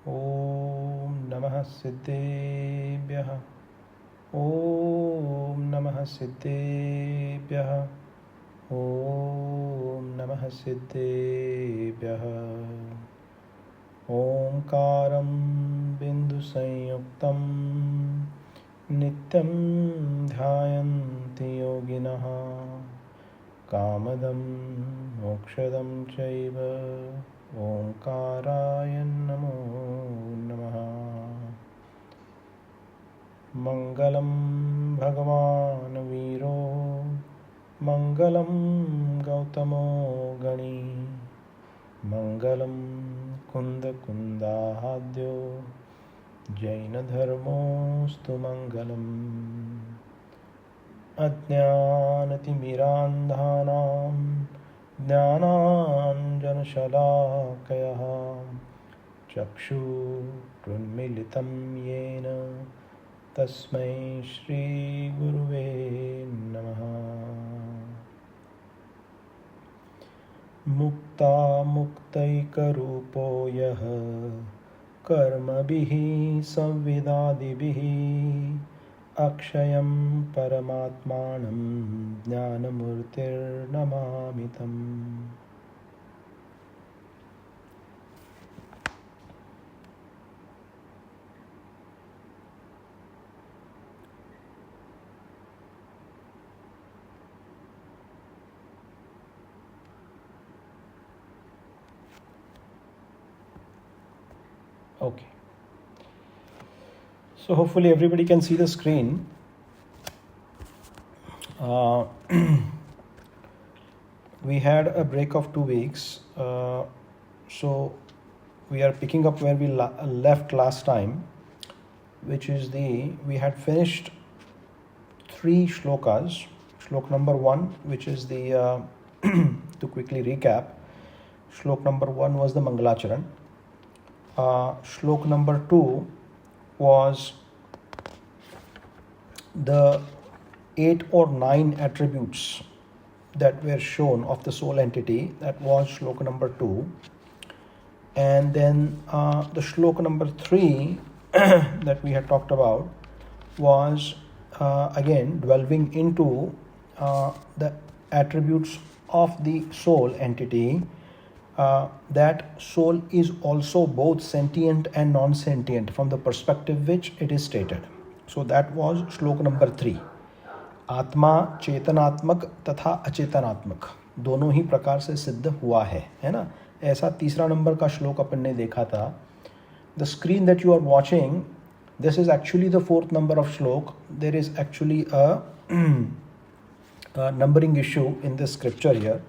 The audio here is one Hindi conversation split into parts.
ॐ नमः सिद्धेभ्यः। ॐ नमः सिद्धेभ्यः। ॐ नमः सिद्धेभ्यः। ओंकारं बिन्दुसंयुक्तं नित्यं ध्यायन्ति योगिनः कामदं मोक्षदं चैव ओंकाराय नमो नमः। मंगलं भगवान् वीरो मंगलं गौतमो गणी मंगलं कुन्दकुन्दाद्यो जैनधर्मोऽस्तु मंगलम्। अज्ञानतिमिरान्धानां ज्ञानाञ्जनशलाकयः चक्षुरुन्मीलितं येन तस्मै श्रीगुरुवे नमः। मुक्तामुक्तैकरूपो यः कर्मभिः संविदादिभिः अक्षयं परमात्मानं ज्ञानमूर्तिर्नमामि तम्। Okay. So hopefully everybody can see the screen. We had a break of 2 weeks. So we are picking up where we left last time, which is we had finished 3 shlokas. Shlok number 1, which is to quickly recap, shlok number 1 was the Mangalacharan. Shlok number 2 was the 8 or 9 attributes that were shown of the soul entity. That was shlok number 2. And then the shlok number 3 that we had talked about was again delving into the attributes of the soul entity. That soul is also both sentient and non-sentient from the perspective which it is stated. So that was श्लोक नंबर 3. आत्मा चेतनात्मक तथा अचेतनात्मक दोनों ही प्रकार से सिद्ध हुआ है ना। ऐसा तीसरा नंबर का श्लोक अपन ने देखा था. The screen that you are watching, this is actually the 4th number of shloka. There is actually a numbering issue in this scripture here.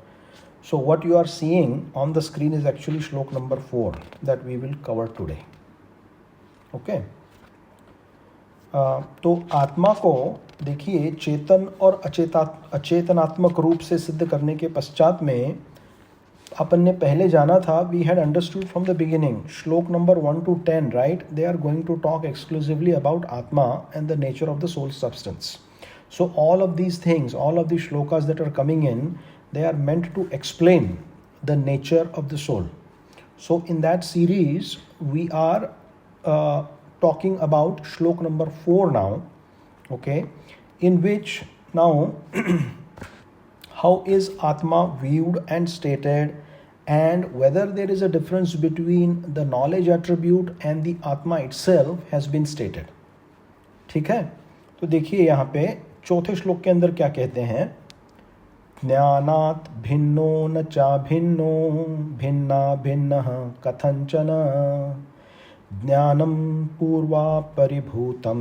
So what you are seeing on the screen is actually shlok number 4 that we will cover today. Okay. तो आत्मा को देखिए चेतन और अचेतनात्मक रूप से सिद्ध करने के पश्चात में अपन ने पहले जाना था, we had understood from the beginning, श्लोक number 1 to 10, right? They are going to talk exclusively about Atma and the nature of the soul substance. So all of these things, all of these shlokas that are coming in, they are meant to explain the nature of the soul. So in that series, we are talking about shlok number 4 now, okay, in which now how is Atma viewed and stated, and whether there is a difference between the knowledge attribute and the Atma itself has been stated. ठीक है, तो देखिए यहाँ पे चौथे श्लोक के अंदर क्या कहते हैं. ज्ञानात् भिन्नो न चाभिन्नो भिन्ना भिन्नः कथंचन ज्ञानं पूर्वापरिभूतं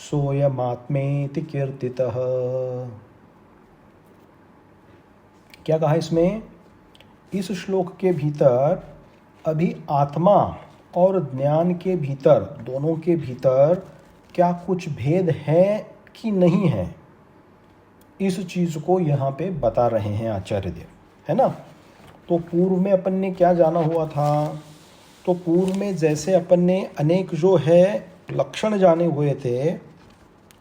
सोयमात्मेति कीर्तितः. क्या कहा इसमें? इस श्लोक के भीतर अभी आत्मा और ज्ञान के भीतर, दोनों के भीतर क्या कुछ भेद है कि नहीं है, इस चीज़ को यहाँ पे बता रहे हैं आचार्य देव, है ना. तो पूर्व में अपन ने क्या जाना हुआ था? तो पूर्व में जैसे अपन ने अनेक जो है लक्षण जाने हुए थे,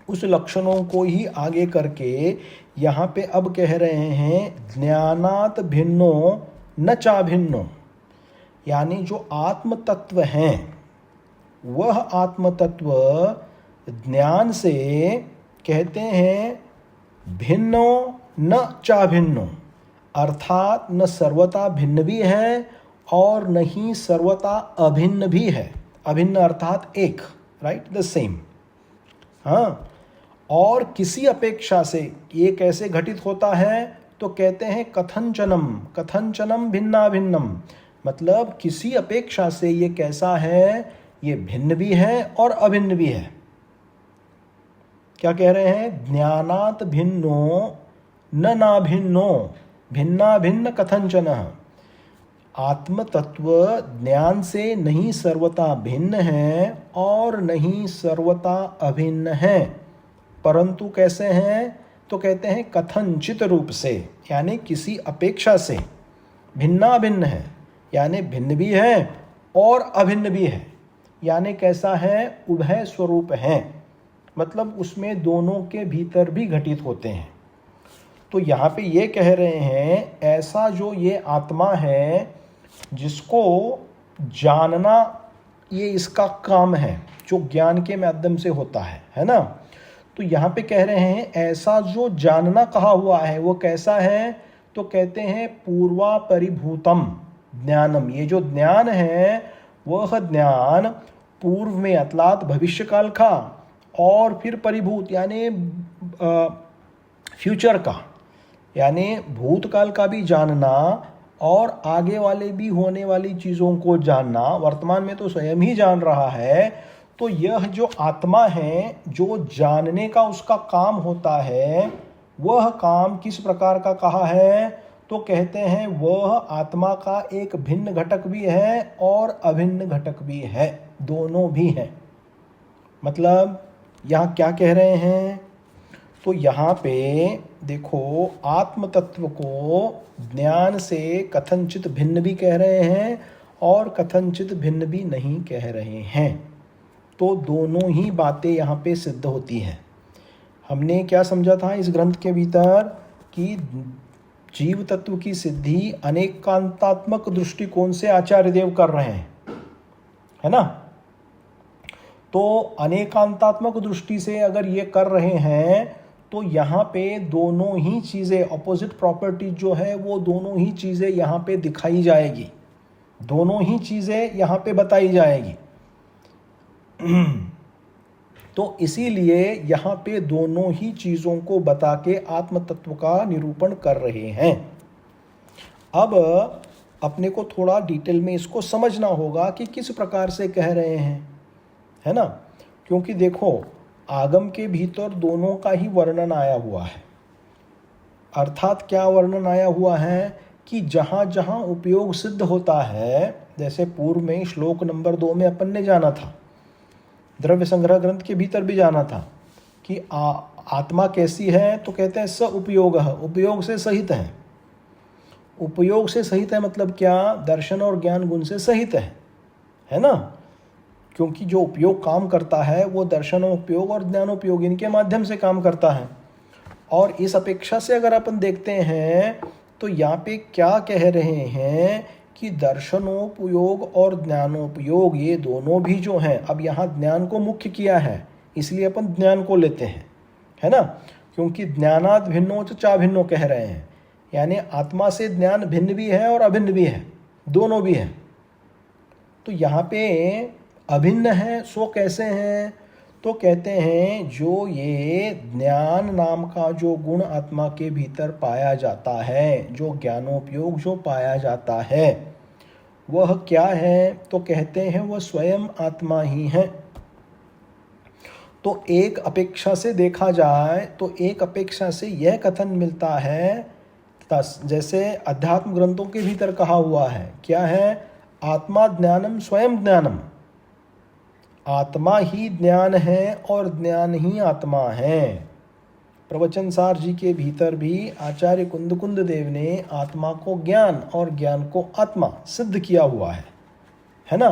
उस लक्षणों को ही आगे करके यहाँ पे अब कह रहे हैं ज्ञानात् भिन्नो न चाभिन्नो, यानी जो आत्म तत्व हैं, वह आत्म तत्व ज्ञान से कहते हैं भिन्नो न चाभिन्नो, अर्थात न सर्वथा भिन्न भी है और न ही सर्वथा अभिन्न भी है। अभिन्न अर्थात एक, राइट, द सेम। हाँ, और किसी अपेक्षा से ये कैसे घटित होता है तो कहते हैं कथंचनम, कथंचनम भिन्ना भिन्नम, मतलब किसी अपेक्षा से ये कैसा है, ये भिन्न भी है और अभिन्न भी है। क्या कह रहे हैं, ज्ञानात भिन्नो न नाभिन्नो भिन्ना भिन्न कथंचन। आत्म तत्व ज्ञान से नहीं सर्वथा भिन्न है और नहीं सर्वथा अभिन्न है, परंतु कैसे हैं तो कहते हैं कथनचित रूप से, यानी किसी अपेक्षा से भिन्ना भिन्न है, यानी भिन्न भी है और अभिन्न भी है, यानी कैसा है, उभय स्वरूप है, मतलब उसमें दोनों के भीतर भी घटित होते हैं। तो यहाँ पे ये कह रहे हैं ऐसा जो ये आत्मा है जिसको जानना ये इसका काम है, जो ज्ञान के माध्यम से होता है ना। तो यहाँ पे कह रहे हैं ऐसा जो जानना कहा हुआ है वो कैसा है तो कहते हैं पूर्वा परिभूतम ज्ञानम। ये जो ज्ञान है वह ज्ञान पूर्व में अर्थात भविष्य काल का और फिर परिभूत यानी फ्यूचर का, यानी भूतकाल का भी जानना और आगे वाले भी होने वाली चीज़ों को जानना, वर्तमान में तो स्वयं ही जान रहा है। तो यह जो आत्मा है जो जानने का उसका काम होता है, वह काम किस प्रकार का कहा है तो कहते हैं वह आत्मा का एक भिन्न घटक भी है और अभिन्न घटक भी है, दोनों भी हैं। मतलब यहाँ क्या कह रहे हैं तो यहाँ पे देखो आत्म तत्व को ज्ञान से कथनचित भिन्न भी कह रहे हैं और कथनचित भिन्न भी नहीं कह रहे हैं। तो दोनों ही बातें यहाँ पे सिद्ध होती हैं। हमने क्या समझा था इस ग्रंथ के भीतर कि जीव तत्व की सिद्धि अनेकांतात्मक दृष्टिकोण से आचार्य देव कर रहे हैं, है ना। तो अनेकांतात्मक दृष्टि से अगर ये कर रहे हैं तो यहाँ पे दोनों ही चीज़ें, अपोजिट प्रॉपर्टी जो है वो दोनों ही चीज़ें यहाँ पे दिखाई जाएगी, दोनों ही चीज़ें यहाँ पे बताई जाएगी। तो इसीलिए यहाँ पे दोनों ही चीज़ों को बता के आत्म तत्व का निरूपण कर रहे हैं। अब अपने को थोड़ा डिटेल में इसको समझना होगा कि किस प्रकार से कह रहे हैं, है ना। क्योंकि देखो आगम के भीतर दोनों का ही वर्णन आया हुआ है। अर्थात क्या वर्णन आया हुआ है कि जहाँ जहाँ उपयोग सिद्ध होता है, जैसे पूर्व में श्लोक नंबर 2 में अपन ने जाना था, द्रव्य संग्रह ग्रंथ के भीतर भी जाना था कि आत्मा कैसी है तो कहते हैं स उपयोग, उपयोग से सहित है। उपयोग से सहित है मतलब क्या, दर्शन और ज्ञान गुण से सहित है ना। क्योंकि जो उपयोग काम करता है वो दर्शन उपयोग और ज्ञानोपयोग इनके माध्यम से काम करता है। और इस अपेक्षा से अगर अपन देखते हैं तो यहाँ पे क्या कह रहे हैं कि दर्शनोपयोग और ज्ञानोपयोग ये दोनों भी जो हैं, अब यहाँ ज्ञान को मुख्य किया है इसलिए अपन ज्ञान को लेते हैं, है ना। क्योंकि ज्ञानात भिन्नो च चाभिन्नो कह रहे हैं, यानी आत्मा से ज्ञान भिन्न भी है और अभिन्न भी है, दोनों भी है। तो यहाँ पे अभिन्न है सो कैसे हैं तो कहते हैं जो ये ज्ञान नाम का जो गुण आत्मा के भीतर पाया जाता है, जो ज्ञानोपयोग जो पाया जाता है वह क्या है तो कहते हैं वह स्वयं आत्मा ही है। तो एक अपेक्षा से देखा जाए तो एक अपेक्षा से यह कथन मिलता है, जैसे अध्यात्म ग्रंथों के भीतर कहा हुआ है, क्या है, आत्मा ज्ञानम स्वयं ज्ञानम, आत्मा ही ज्ञान है और ज्ञान ही आत्मा है। प्रवचन सार जी के भीतर भी आचार्य कुंद देव ने आत्मा को ज्ञान और ज्ञान को आत्मा सिद्ध किया हुआ है ना।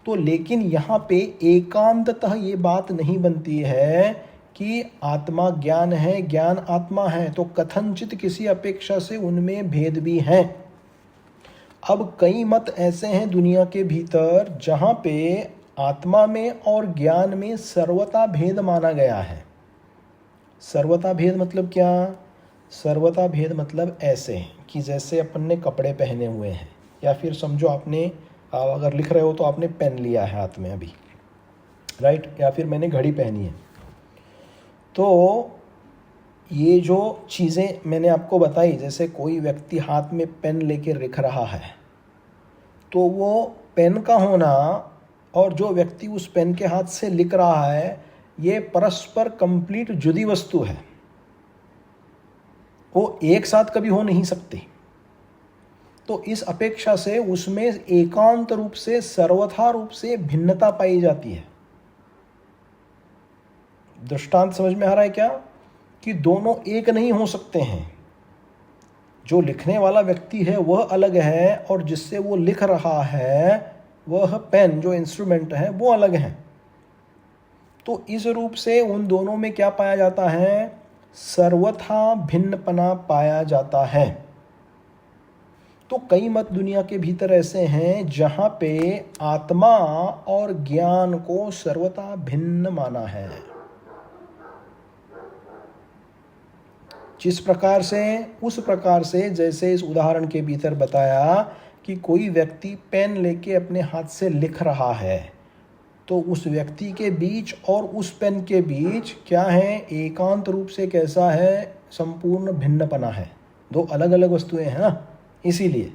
तो लेकिन यहाँ पे एकांततः ये बात नहीं बनती है कि आत्मा ज्ञान है ज्ञान आत्मा है, तो कथनचित किसी अपेक्षा से उनमें भेद भी है। अब कई मत ऐसे हैं दुनिया के भीतर जहाँ पे आत्मा में और ज्ञान में सर्वथा भेद माना गया है। सर्वथा भेद मतलब क्या? सर्वथा भेद मतलब ऐसे कि जैसे अपन ने कपड़े पहने हुए हैं, या फिर समझो आपने अगर लिख रहे हो तो आपने पेन लिया है हाथ में अभी, राइट, या फिर मैंने घड़ी पहनी है। तो ये जो चीज़ें मैंने आपको बताई, जैसे कोई व्यक्ति हाथ में पेन लेके लिख रहा है, तो वो पेन का होना और जो व्यक्ति उस पेन के हाथ से लिख रहा है, ये परस्पर कंप्लीट जुदी वस्तु है, वो एक साथ कभी हो नहीं सकती। तो इस अपेक्षा से उसमें एकांत रूप से, सर्वथा रूप से भिन्नता पाई जाती है। दृष्टांत समझ में आ रहा है क्या? कि दोनों एक नहीं हो सकते हैं। जो लिखने वाला व्यक्ति है वह अलग है, और जिससे वो लिख रहा है वह पेन जो इंस्ट्रूमेंट है वो अलग है। तो इस रूप से उन दोनों में क्या पाया जाता है? सर्वथा भिन्नपना पाया जाता है। तो कई मत दुनिया के भीतर ऐसे हैं जहां पे आत्मा और ज्ञान को सर्वथा भिन्न माना है। जिस प्रकार से, उस प्रकार से, जैसे इस उदाहरण के भीतर बताया कि कोई व्यक्ति पेन लेके अपने हाथ से लिख रहा है, तो उस व्यक्ति के बीच और उस पेन के बीच क्या है? एकांत रूप से कैसा है? संपूर्ण भिन्नपना है। दो अलग अलग वस्तुएं हैं ना, इसीलिए।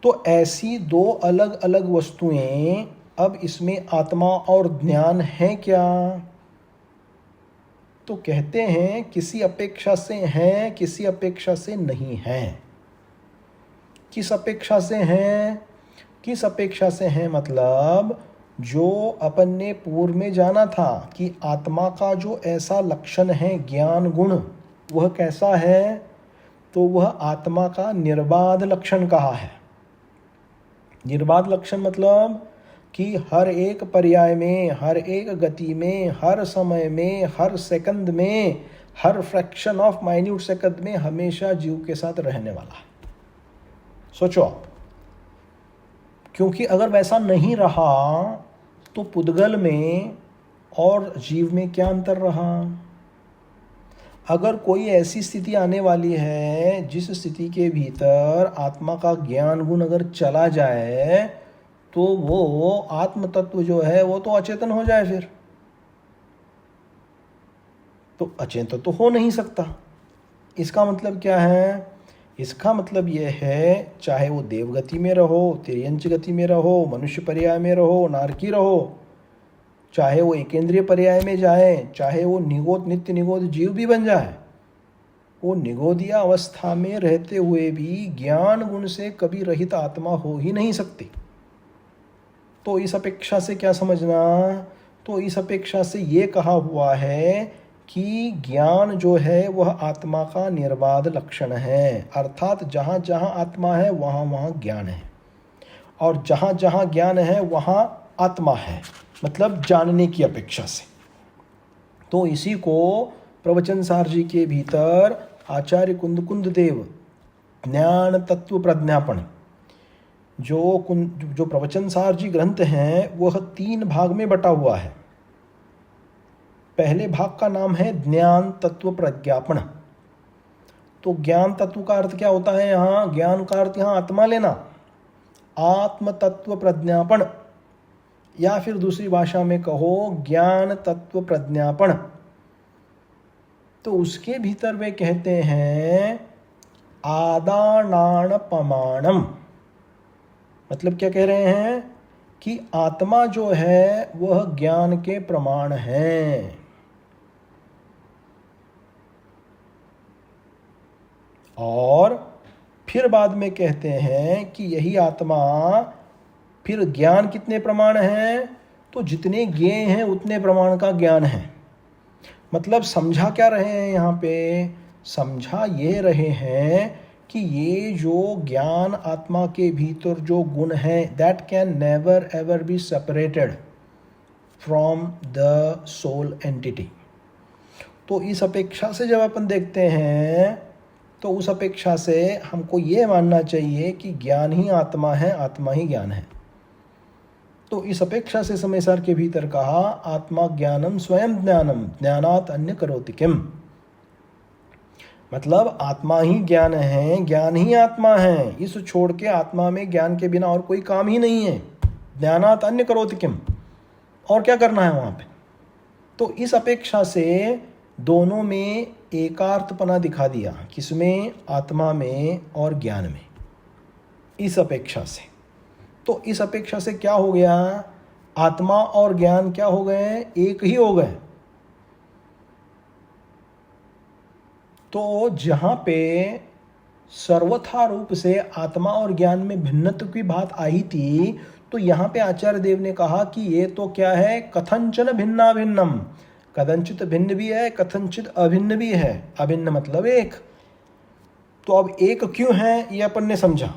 तो ऐसी दो अलग अलग वस्तुएं, अब इसमें आत्मा और ज्ञान है क्या? तो कहते हैं किसी अपेक्षा से हैं, किसी अपेक्षा से नहीं है। किस अपेक्षा से हैं? किस अपेक्षा से हैं मतलब जो अपन ने पूर्व में जाना था कि आत्मा का जो ऐसा लक्षण है ज्ञान गुण, वह कैसा है? तो वह आत्मा का निर्बाध लक्षण कहा है। निर्बाध लक्षण मतलब कि हर एक पर्याय में, हर एक गति में, हर समय में, हर सेकंड में, हर फ्रैक्शन ऑफ माइन्यूट सेकंड में हमेशा जीव के साथ रहने वाला है। सोचो आप, क्योंकि अगर वैसा नहीं रहा तो पुद्गल में और जीव में क्या अंतर रहा? अगर कोई ऐसी स्थिति आने वाली है जिस स्थिति के भीतर आत्मा का ज्ञान गुण अगर चला जाए, तो वो आत्म तत्व जो है वो तो अचेतन हो जाए, फिर तो अचेतन तो हो नहीं सकता। इसका मतलब क्या है? इसका मतलब यह है, चाहे वो देवगति में रहो, तिर्यंच गति में रहो, मनुष्य पर्याय में रहो, नारकी रहो, चाहे वो एकेंद्रीय पर्याय में जाए, चाहे वो निगोद, नित्य निगोद जीव भी बन जाए, वो निगोदिया अवस्था में रहते हुए भी ज्ञान गुण से कभी रहित आत्मा हो ही नहीं सकती। तो इस अपेक्षा से क्या समझना? तो इस अपेक्षा से ये कहा हुआ है कि ज्ञान जो है वह आत्मा का निर्बाध लक्षण है, अर्थात जहाँ जहाँ आत्मा है वहाँ वहाँ ज्ञान है, और जहाँ जहाँ ज्ञान है वहाँ आत्मा है, मतलब जानने की अपेक्षा से। तो इसी को प्रवचन सार जी के भीतर आचार्य कुंद देव ज्ञान तत्व प्रज्ञापन जो प्रवचन सार जी ग्रंथ हैं वह 3 भाग में बटा हुआ है। पहले भाग का नाम है ज्ञान तत्व प्रज्ञापन। तो ज्ञान तत्व का अर्थ क्या होता है? यहाँ ज्ञान का अर्थ यहाँ आत्मा लेना, आत्म तत्व प्रज्ञापन, या फिर दूसरी भाषा में कहो ज्ञान तत्व प्रज्ञापन। तो उसके भीतर वे कहते हैं आदानान पमाणम। मतलब क्या कह रहे हैं? कि आत्मा जो है वह ज्ञान के प्रमाण है, और फिर बाद में कहते हैं कि यही आत्मा, फिर ज्ञान कितने प्रमाण हैं? तो जितने ज्ञेय हैं उतने प्रमाण का ज्ञान है। मतलब समझा क्या रहे हैं यहाँ पे? समझा ये रहे हैं कि ये जो ज्ञान आत्मा के भीतर जो गुण है, that can never ever be separated from the soul entity. तो इस अपेक्षा से जब अपन देखते हैं तो उस अपेक्षा से हमको ये मानना चाहिए कि ज्ञान ही आत्मा है, आत्मा ही ज्ञान है। तो इस अपेक्षा से समय सार के भीतर कहा आत्मा ज्ञानम स्वयं ज्ञानम ज्ञानात अन्य करोति किम। मतलब आत्मा ही ज्ञान है, ज्ञान ही आत्मा है, इस छोड़ के आत्मा में ज्ञान के बिना और कोई काम ही नहीं है। ज्ञानात अन्य करोति किम, और क्या करना है वहां पे। तो इस अपेक्षा से दोनों में एकार्थपना दिखा दिया, किसमें, आत्मा में और ज्ञान में, इस अपेक्षा से। तो इस अपेक्षा से क्या हो गया, आत्मा और ज्ञान क्या हो गए, एक ही हो गए। तो जहां पे सर्वथा रूप से आत्मा और ज्ञान में भिन्नत्व की बात आई थी, तो यहां पे आचार्य देव ने कहा कि ये तो क्या है, कथंचन भिन्ना भिन्नम, कथंचित भिन्न भी है, कथंचित अभिन्न भी है। अभिन्न मतलब एक। तो अब एक क्यों है ये अपन ने समझा,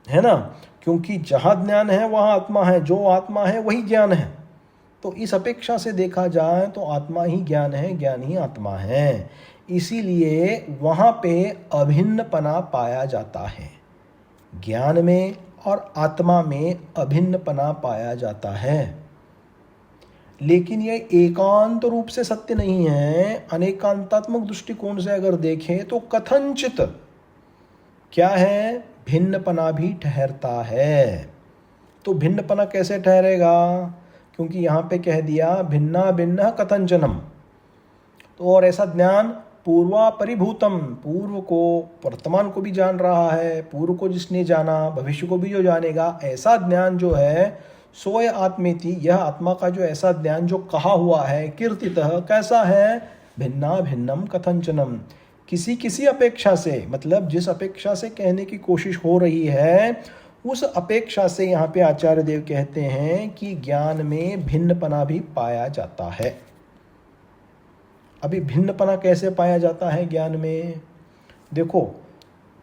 है ना, क्योंकि जहां ज्ञान है वहां आत्मा है, जो आत्मा है वही ज्ञान है। तो इस अपेक्षा से देखा जाए तो आत्मा ही ज्ञान है, ज्ञान ही आत्मा है, इसीलिए वहां पे अभिन्नपना पाया जाता है। ज्ञान में और आत्मा में अभिन्नपना पाया जाता है। लेकिन यह एकांत रूप से सत्य नहीं है। अनेकांतात्मक दृष्टिकोण से अगर देखें तो कथंचित क्या है, भिन्नपना भी ठहरता है। तो भिन्नपना कैसे ठहरेगा, क्योंकि यहाँ पे कह दिया भिन्ना भिन्न कथंचनम। तो और ऐसा ज्ञान पूर्वा परिभूतम, पूर्व को वर्तमान को भी जान रहा है, पूर्व को जिसने जाना भविष्य को भी जो जानेगा, ऐसा ज्ञान जो है सोय आत्मेति, यह आत्मा का जो ऐसा ज्ञान जो कहा हुआ है, कीर्तितः कैसा है, भिन्ना भिन्नम कथंचनम, किसी किसी अपेक्षा से, मतलब जिस अपेक्षा से कहने की कोशिश हो रही है उस अपेक्षा से यहाँ पे आचार्य देव कहते हैं कि ज्ञान में भिन्नपना भी पाया जाता है। अभी भिन्नपना कैसे पाया जाता है ज्ञान में, देखो,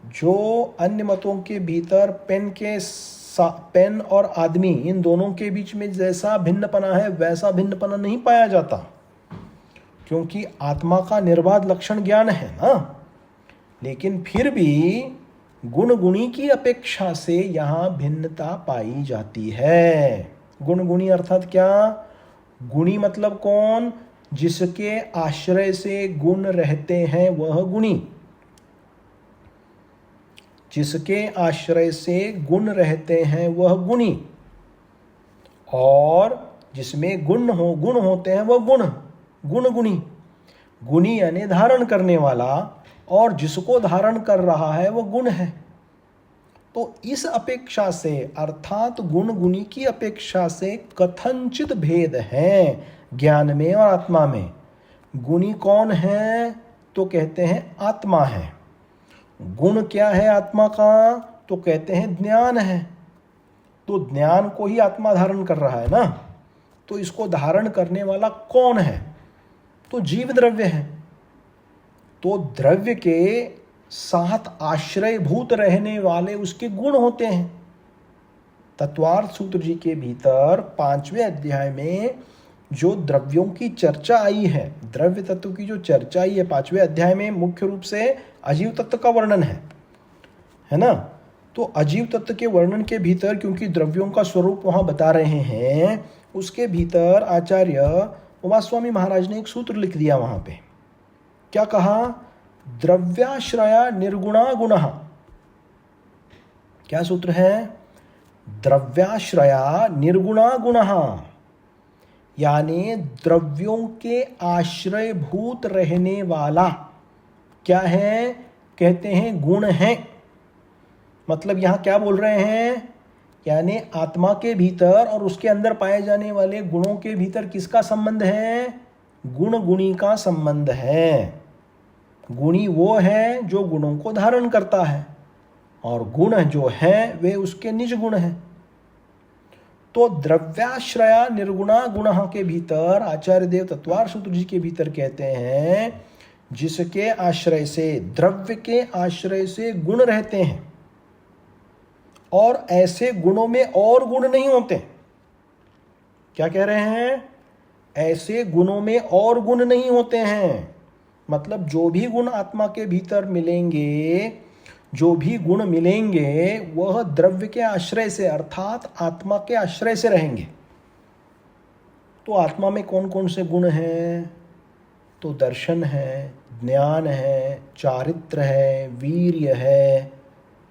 जो अन्य मतों के भीतर पेन और आदमी, इन दोनों के बीच में जैसा भिन्नपना है वैसा भिन्नपना नहीं पाया जाता, क्योंकि आत्मा का निर्बाध लक्षण ज्ञान है ना। लेकिन फिर भी गुण गुणी की अपेक्षा से यहाँ भिन्नता पाई जाती है। गुण गुणी अर्थात क्या, गुणी मतलब कौन, जिसके आश्रय से गुण रहते हैं वह गुणी, जिसके आश्रय से गुण रहते हैं वह गुणी, और जिसमें गुण होते हैं वह गुण गुणी। गुणी यानी धारण करने वाला, और जिसको धारण कर रहा है वह गुण है। तो इस अपेक्षा से अर्थात गुण गुणी की अपेक्षा से कथंचित भेद है ज्ञान में और आत्मा में। गुणी कौन है, तो कहते हैं आत्मा है। गुण क्या है आत्मा का, तो कहते हैं ज्ञान है। तो ज्ञान को ही आत्मा धारण कर रहा है ना, तो इसको धारण करने वाला कौन है, तो जीव द्रव्य है। तो द्रव्य के साथ आश्रयभूत रहने वाले उसके गुण होते हैं। तत्वार्थ सूत्र जी के भीतर 5वें अध्याय में जो द्रव्यों की चर्चा आई है, द्रव्य तत्व की जो चर्चा आई है 5वें अध्याय में, मुख्य रूप से अजीव तत्व का वर्णन है ना। तो अजीव तत्व के वर्णन के भीतर, क्योंकि द्रव्यों का स्वरूप वहां बता रहे हैं, उसके भीतर आचार्य उमास्वामी महाराज ने एक सूत्र लिख दिया वहां पे। क्या कहा, द्रव्याश्रया निर्गुणा गुणः। क्या सूत्र है, द्रव्याश्रया निर्गुणा गुणः, यानी द्रव्यों के आश्रयभूत रहने वाला क्या है, कहते हैं गुण है। मतलब यहां क्या बोल रहे हैं, यानी आत्मा के भीतर और उसके अंदर पाए जाने वाले गुणों के भीतर किसका संबंध है, गुण गुणी का संबंध है। गुणी वो है जो गुणों को धारण करता है, और गुण जो है वे उसके निज गुण हैं। तो द्रव्याश्रया निर्गुणा गुण के भीतर आचार्य देव तत्वार्थ सूत्र जी के भीतर कहते हैं जिसके आश्रय से, द्रव्य के आश्रय से गुण रहते हैं, और ऐसे गुणों में और गुण नहीं होते। क्या कह रहे हैं, ऐसे गुणों में और गुण नहीं होते हैं। मतलब जो भी गुण आत्मा के भीतर मिलेंगे, जो भी गुण मिलेंगे वह द्रव्य के आश्रय से अर्थात आत्मा के आश्रय से रहेंगे। तो आत्मा में कौन कौन से गुण हैं? तो दर्शन है, ज्ञान है, चारित्र है, वीर्य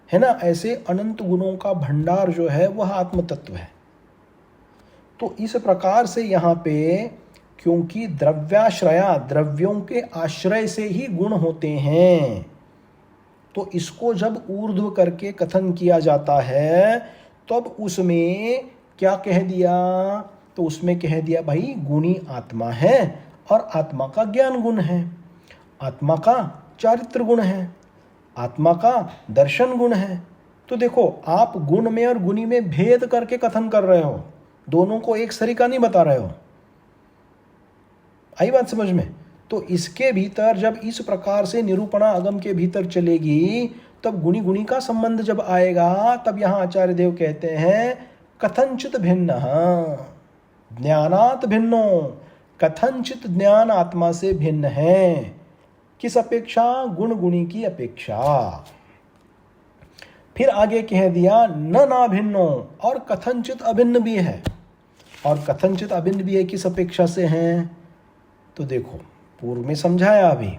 है ना। ऐसे अनंत गुणों का भंडार जो है वह आत्म तत्व है। तो इस प्रकार से यहाँ पे क्योंकि द्रव्याश्रया, द्रव्यों के आश्रय से ही गुण होते हैं, तो इसको जब ऊर्ध्व करके कथन किया जाता है तब उसमें क्या कह दिया? तो उसमें कह दिया भाई गुणी आत्मा है और आत्मा का ज्ञान गुण है, आत्मा का चारित्र गुण है, आत्मा का दर्शन गुण है। तो देखो आप गुण में और गुणी में भेद करके कथन कर रहे हो, दोनों को एक सरीका नहीं बता रहे हो। आई बात समझ में? तो इसके भीतर जब इस प्रकार से निरूपणा अगम के भीतर चलेगी तब गुणी गुणी का संबंध जब आएगा तब यहाँ आचार्य देव कहते हैं कथनचित भिन्न ज्ञानात भिन्नो, कथनचित ज्ञान आत्मा से भिन्न है। किस अपेक्षा? गुण गुणी की अपेक्षा। फिर आगे कह दिया न ना भिन्नो, और कथनचित अभिन्न भी है। और कथनचित अभिन्न भी है किस अपेक्षा से हैं? तो देखो पूर्व में समझाया अभी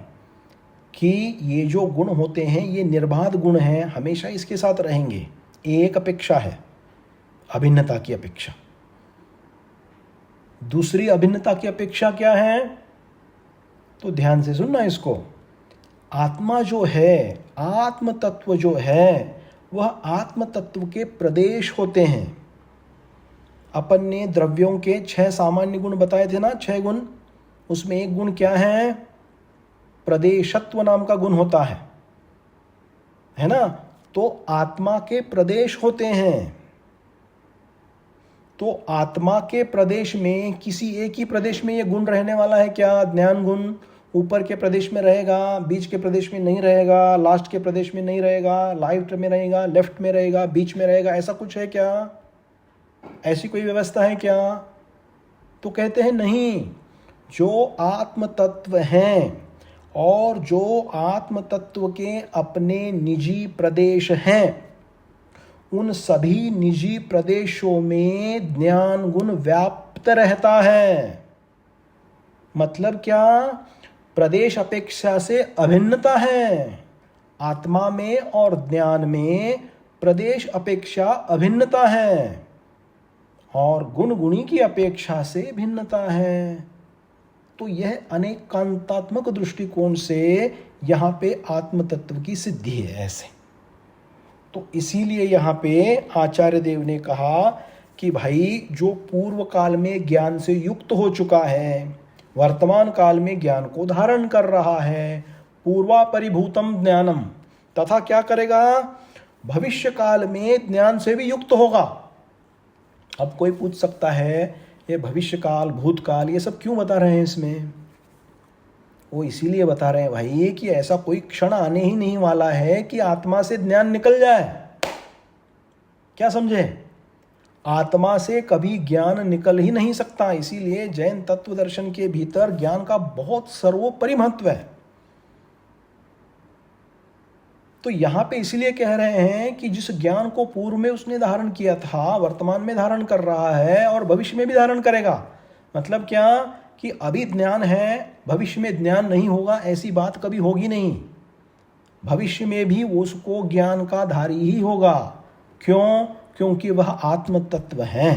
कि ये जो गुण होते हैं ये निर्बाध गुण हैं, हमेशा इसके साथ रहेंगे। एक अपेक्षा है अभिन्नता की अपेक्षा। दूसरी अभिन्नता की अपेक्षा क्या है? तो ध्यान से सुनना इसको। आत्मा जो है, आत्म तत्व जो है वह आत्म तत्व के प्रदेश होते हैं। अपन ने द्रव्यों के 6 सामान्य गुण बताए थे ना, 6 गुण। उसमें एक गुण क्या है? प्रदेशत्व नाम का गुण होता है ना। तो आत्मा के प्रदेश होते हैं। तो आत्मा के प्रदेश में किसी एक ही प्रदेश में ये गुण रहने वाला है क्या? ज्ञान गुण ऊपर के प्रदेश में रहेगा, बीच के प्रदेश में नहीं रहेगा, लास्ट के प्रदेश में नहीं रहेगा, राइट में रहेगा, लेफ्ट में रहेगा, बीच में रहेगा, ऐसा कुछ है क्या? ऐसी कोई व्यवस्था है क्या? तो कहते हैं नहीं। जो आत्म तत्व हैं और जो आत्म तत्व के अपने निजी प्रदेश हैं उन सभी निजी प्रदेशों में ज्ञान गुण व्याप्त रहता है। मतलब क्या? प्रदेश अपेक्षा से अभिन्नता है। आत्मा में और ज्ञान में प्रदेश अपेक्षा अभिन्नता है और गुण गुणी की अपेक्षा से भिन्नता है। तो यह अनेकांतात्मक दृष्टिकोण से यहाँ पे आत्म तत्व की सिद्धि है ऐसे। तो इसीलिए यहाँ पे आचार्य देव ने कहा कि भाई जो पूर्व काल में ज्ञान से युक्त हो चुका है, वर्तमान काल में ज्ञान को धारण कर रहा है, पूर्वा परिभूतम ज्ञानम, तथा क्या करेगा? भविष्य काल में ज्ञान से भी युक्त होगा। अब कोई पूछ सकता है ये भविष्य काल, भूतकाल, ये सब क्यों बता रहे हैं इसमें? वो इसीलिए बता रहे हैं भाई कि ऐसा कोई क्षण आने ही नहीं वाला है कि आत्मा से ज्ञान निकल जाए। क्या समझे? आत्मा से कभी ज्ञान निकल ही नहीं सकता। इसीलिए जैन तत्व दर्शन के भीतर ज्ञान का बहुत सर्वोपरि महत्व है। तो यहां पे इसीलिए कह रहे हैं कि जिस ज्ञान को पूर्व में उसने धारण किया था, वर्तमान में धारण कर रहा है और भविष्य में भी धारण करेगा। मतलब क्या? कि अभी ज्ञान है, भविष्य में ज्ञान नहीं होगा, ऐसी बात कभी होगी नहीं। भविष्य में भी उसको ज्ञान का धारी ही होगा। क्यों? क्योंकि वह आत्म तत्व है।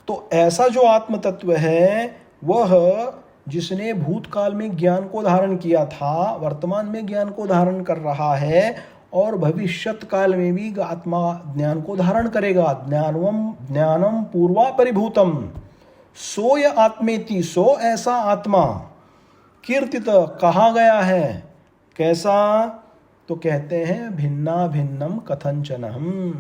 तो ऐसा जो आत्म तत्व है वह जिसने भूतकाल में ज्ञान को धारण किया था, वर्तमान में ज्ञान को धारण कर रहा है और भविष्यत काल में भी आत्मा ज्ञान को धारण करेगा। ज्ञानम पूर्वा परिभूतम सोय आत्मेति, सो ऐसा आत्मा कीर्तित कहा गया है। कैसा? तो कहते हैं भिन्ना भिन्नम कथंचनम,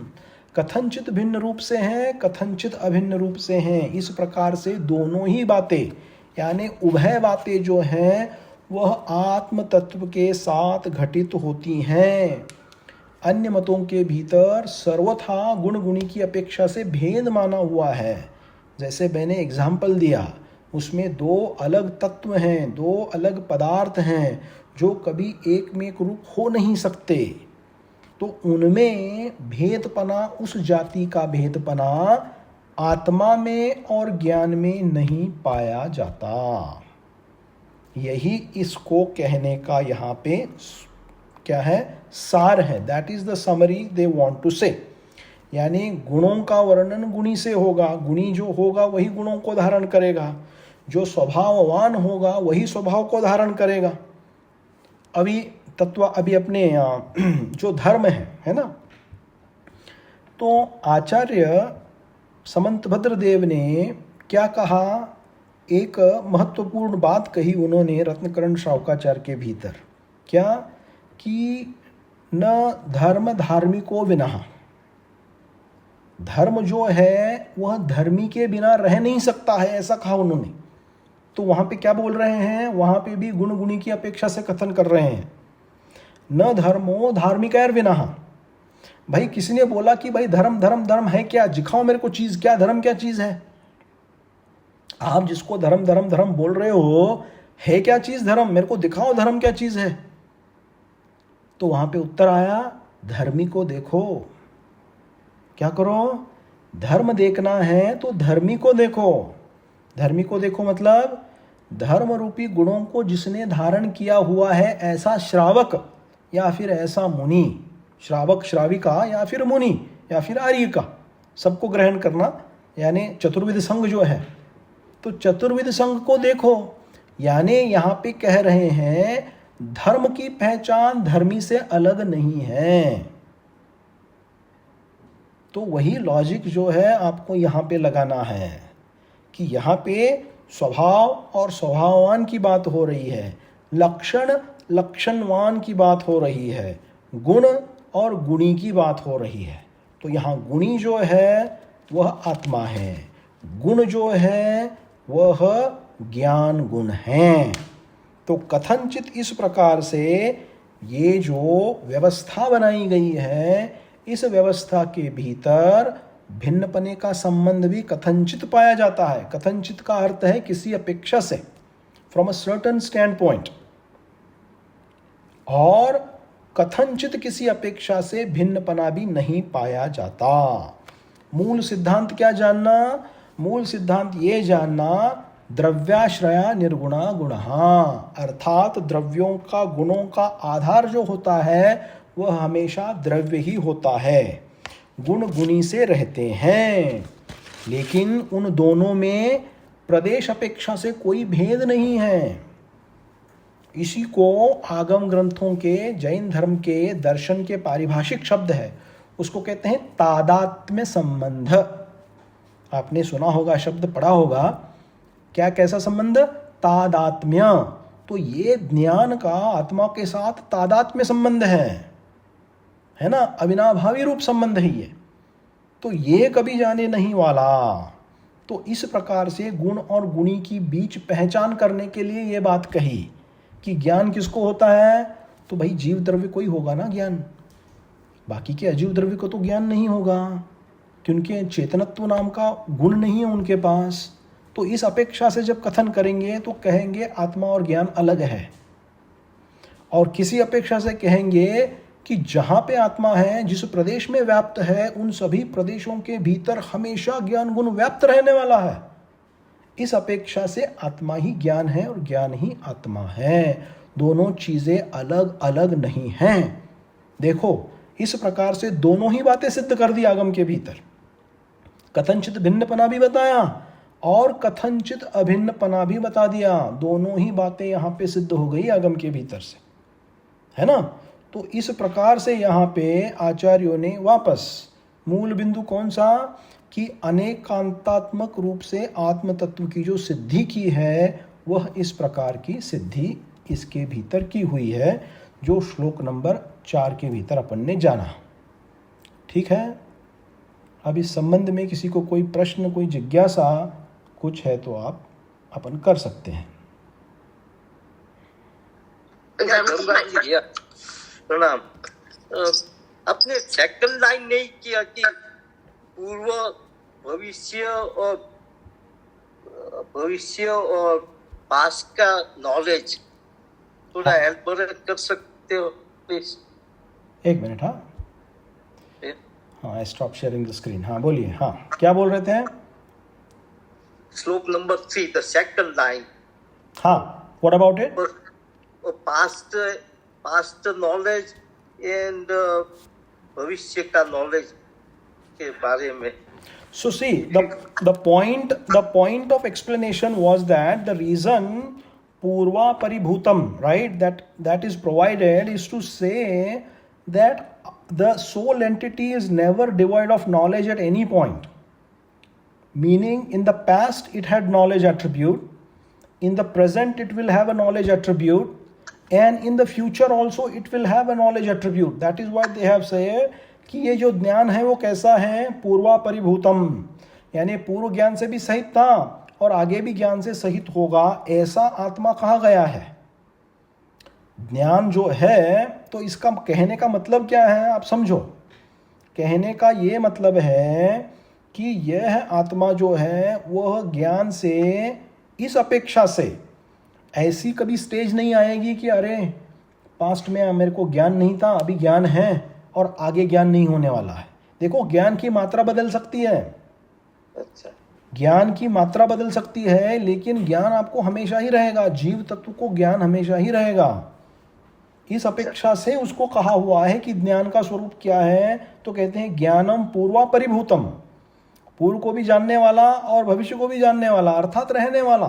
कथंचित भिन्न रूप से हैं, कथंचित अभिन्न रूप से हैं। इस प्रकार से दोनों ही बातें यानी उभय बातें जो हैं वह आत्म तत्व के साथ घटित होती हैं। अन्य मतों के भीतर सर्वथा गुण गुणी की अपेक्षा से भेद माना हुआ है। जैसे मैंने एग्जाम्पल दिया, उसमें 2 अलग तत्व हैं, 2 अलग पदार्थ हैं, जो कभी एक में एक रूप हो नहीं सकते, तो उनमें भेदपना, उस जाति का भेदपना आत्मा में और ज्ञान में नहीं पाया जाता। यही इसको कहने का यहाँ पे क्या है, सार है। That is the summary they want to say. यानी गुणों का वर्णन गुणी से होगा, गुणी जो होगा वही गुणों को धारण करेगा, जो स्वभाववान होगा वही स्वभाव को धारण करेगा। अभी अपने जो धर्म है ना, तो आचार्य समंतभद्र देव ने क्या कहा, एक महत्वपूर्ण बात कही उन्होंने रत्नकरण श्रावकाचार्य के भीतर। क्या कि न धर्म धार्मिको विनः, धर्म जो है वह धर्मी के बिना रह नहीं सकता है, ऐसा कहा उन्होंने। तो वहाँ पे क्या बोल रहे हैं, वहाँ पे भी गुण गुणी की अपेक्षा से कथन कर रहे हैं। न धर्मो धार्मिकैर विनः। भाई किसी ने बोला कि भाई धर्म धर्म धर्म है क्या, दिखाओ मेरे को चीज़, क्या धर्म क्या चीज़ है। आप जिसको धर्म धर्म धर्म बोल रहे हो, है क्या चीज़ धर्म, मेरे को दिखाओ धर्म क्या चीज़ है। तो वहाँ पे उत्तर आया, धर्मी को देखो। क्या करो, धर्म देखना है तो धर्मी को देखो। धर्मी को देखो मतलब धर्म रूपी गुणों को जिसने धारण किया हुआ है, ऐसा श्रावक या फिर ऐसा मुनि, श्रावक श्राविका या फिर मुनि या फिर आर्य का, सबको ग्रहण करना, यानी चतुर्विध संघ जो है, तो चतुर्विध संघ को देखो। यानी यहाँ पे कह रहे हैं धर्म की पहचान धर्मी से अलग नहीं है। तो वही लॉजिक जो है आपको यहाँ पे लगाना है कि यहाँ पे स्वभाव और स्वभाववान की बात हो रही है, लक्षण लक्षणवान की बात हो रही है, गुण और गुणी की बात हो रही है। तो यहाँ गुणी जो है वह आत्मा है, गुण जो है वह ज्ञान गुण है। तो कथनचित इस प्रकार से ये जो व्यवस्था बनाई गई है, इस व्यवस्था के भीतर भिन्नपने का संबंध भी कथनचित पाया जाता है। कथनचित का अर्थ है किसी अपेक्षा से, from a certain stand point, और कथनचित किसी अपेक्षा से भिन्नपना भी नहीं पाया जाता। मूल सिद्धांत क्या जानना, मूल सिद्धांत ये जानना, द्रव्याश्रया निर्गुणा गुणः, अर्थात द्रव्यों का, गुणों का आधार जो होता है वह हमेशा द्रव्य ही होता है। गुण गुणी से रहते हैं, लेकिन उन दोनों में प्रदेश अपेक्षा से कोई भेद नहीं है। इसी को आगम ग्रंथों के, जैन धर्म के दर्शन के पारिभाषिक शब्द है, उसको कहते हैं तादात्म्य संबंध। आपने सुना होगा, शब्द पढ़ा होगा, क्या कैसा संबंध, तादात्म्य। तो ये ज्ञान का आत्मा के साथ तादात्म्य संबंध है ना, अविनाभावी रूप संबंध है ये। तो ये कभी जाने नहीं वाला। तो इस प्रकार से गुण और गुणी की बीच पहचान करने के लिए ये बात कही कि ज्ञान किसको होता है, तो भाई जीव द्रव्य को ही होगा ना ज्ञान, बाकी के अजीव द्रव्य को तो ज्ञान नहीं होगा, क्योंकि चेतनत्व नाम का गुण नहीं है उनके पास। तो इस अपेक्षा से जब कथन करेंगे तो कहेंगे आत्मा और ज्ञान अलग है, और किसी अपेक्षा से कहेंगे कि जहाँ पे आत्मा है, जिस प्रदेश में व्याप्त है, उन सभी प्रदेशों के भीतर हमेशा ज्ञान गुण व्याप्त रहने वाला है। इस अपेक्षा से आत्मा ही ज्ञान है और ज्ञान ही आत्मा है, दोनों चीज़ें अलग अलग नहीं हैं। देखो इस प्रकार से दोनों ही बातें सिद्ध कर दी आगम के भीतर। कथनचित भिन्नपना भी बताया और कथनचित अभिन्नपना भी बता दिया, दोनों ही बातें यहाँ पे सिद्ध हो गई आगम के भीतर से, है ना। तो इस प्रकार से यहाँ पे आचार्यों ने वापस मूल बिंदु कौन सा, कि अनेकांतात्मक रूप से आत्म तत्व की जो सिद्धि की है, वह इस प्रकार की सिद्धि इसके भीतर की हुई है, जो श्लोक नंबर 4 के भीतर अपन ने जाना। ठीक है, अब इस संबंध में किसी को कोई प्रश्न, कोई जिज्ञासा कुछ है तो आप अपन कर सकते हैं। प्रणाम। अपने सेकंड लाइन नहीं किया कि पूर्व भविष्य और पास्ट का नॉलेज थोड़ा हेल्प कर सकते हो प्लीज? एक मिनट। हाँ, स्टॉप शेयरिंग द स्क्रीन। हाँ बोलिए। हाँ, क्या बोल रहे थे? श्लोक नंबर 3, द सेकंड लाइन। हाँ, what about it? Past knowledge and भविष्य का नॉलेज के बारे में। So see, the point of explanation was that the reason Purva Paribhutam, right, that is provided is to say that the soul entity is never devoid of knowledge at any point. Meaning, in the past it had knowledge attribute, in the present it will have a knowledge attribute, and in the future also it will have a knowledge attribute. That is why they have said कि ये जो ज्ञान है वो कैसा है? पूर्वा परिभूतम, यानी पूर्व ज्ञान से भी सहित था और आगे भी ज्ञान से सहित होगा, ऐसा आत्मा कहा गया है। ज्ञान जो है, तो इसका कहने का मतलब क्या है आप समझो। कहने का ये मतलब है कि यह आत्मा जो है वह ज्ञान से, इस अपेक्षा से ऐसी कभी स्टेज नहीं आएगी कि अरे पास्ट में मेरे को ज्ञान नहीं था, अभी ज्ञान है और आगे ज्ञान नहीं होने वाला है। देखो, ज्ञान की मात्रा बदल सकती है। अच्छा, ज्ञान की मात्रा बदल सकती है, लेकिन ज्ञान आपको हमेशा ही रहेगा। जीव तत्व को ज्ञान हमेशा ही रहेगा। इस अपेक्षा से उसको कहा हुआ है कि ज्ञान का स्वरूप क्या है, तो कहते हैं ज्ञानम पूर्वा परिभूतम, पूर्व को भी जानने वाला और भविष्य को भी जानने वाला, अर्थात रहने वाला।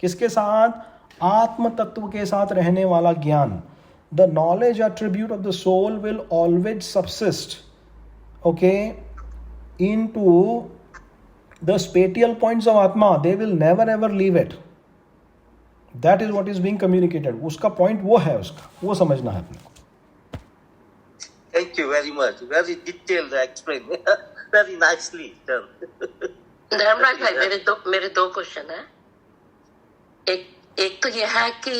किसके साथ? आत्म तत्व के साथ रहने वाला ज्ञान। The knowledge attribute of the soul will always subsist, okay, into the spatial points of Atma. They will never ever leave it. That is what is being communicated. उसका point वो है, उसका वो समझना है अपने को। Thank you very much. Very detailed explain. Very nicely done. Dharmaraj भाई, मेरे दो क्वेश्चन है। एक तो ये है कि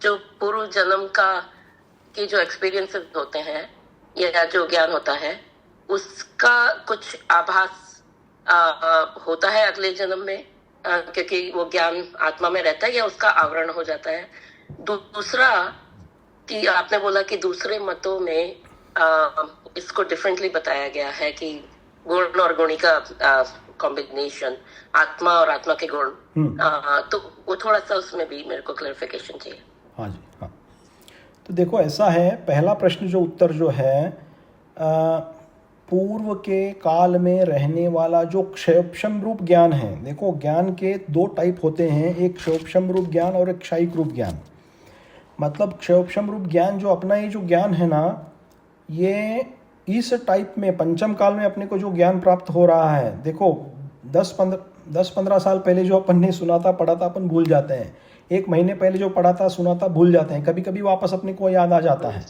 जो पूर्व जन्म के जो एक्सपीरियंसेस होते हैं या जो ज्ञान होता है, उसका कुछ आभास होता है अगले जन्म में, क्योंकि वो ज्ञान आत्मा में रहता है, या उसका आवरण हो जाता है? दूसरा कि आपने बोला कि दूसरे मतों में इसको डिफरेंटली बताया गया है कि गुण और गुणी का कॉम्बिनेशन, आत्मा और आत्मा के गुण, तो वो थोड़ा सा उसमें भी मेरे को क्लैरिफिकेशन चाहिए। हाँ जी, हाँ। तो देखो, ऐसा है, पहला प्रश्न जो उत्तर जो है, पूर्व के काल में रहने वाला जो क्षयोपशम रूप ज्ञान है। देखो, ज्ञान के दो टाइप होते हैं, एक क्षयोपशम रूप ज्ञान और एक क्षयिक रूप ज्ञान। मतलब क्षयोपशम रूप ज्ञान जो अपना ये जो ज्ञान है ना, ये इस टाइप में पंचम काल में अपने को जो ज्ञान प्राप्त हो रहा है, देखो 10-15 साल पहले जो अपन ने सुना था, पढ़ा था, अपन भूल जाते हैं। 1 महीने पहले जो पढ़ा था, सुना था, भूल जाते हैं। कभी कभी वापस अपने को याद आ जाता है।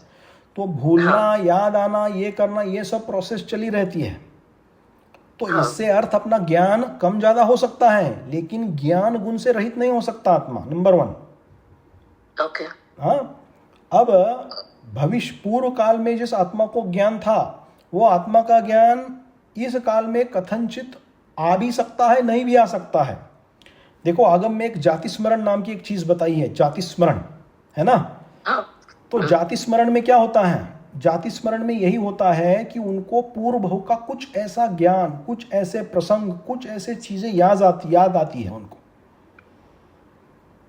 तो भूलना, याद आना, ये करना, ये सब प्रोसेस चली रहती है। तो इससे अर्थ अपना ज्ञान कम ज़्यादा हो सकता है, लेकिन ज्ञान गुण से रहित नहीं हो सकता आत्मा, नंबर 1। ओके। हाँ, अब भविष्य पूर्व काल में जिस आत्मा को ज्ञान था, वो आत्मा का ज्ञान इस काल में कथनचित आ भी सकता है, नहीं भी आ सकता है। देखो, आगम में एक जाति स्मरण नाम की एक चीज बताई है, जाति स्मरण, है ना? तो जाति स्मरण में क्या होता है? जाति स्मरण में यही होता है कि उनको पूर्व भव का कुछ ऐसा ज्ञान, कुछ ऐसे प्रसंग, कुछ ऐसे चीजें याद आती है उनको।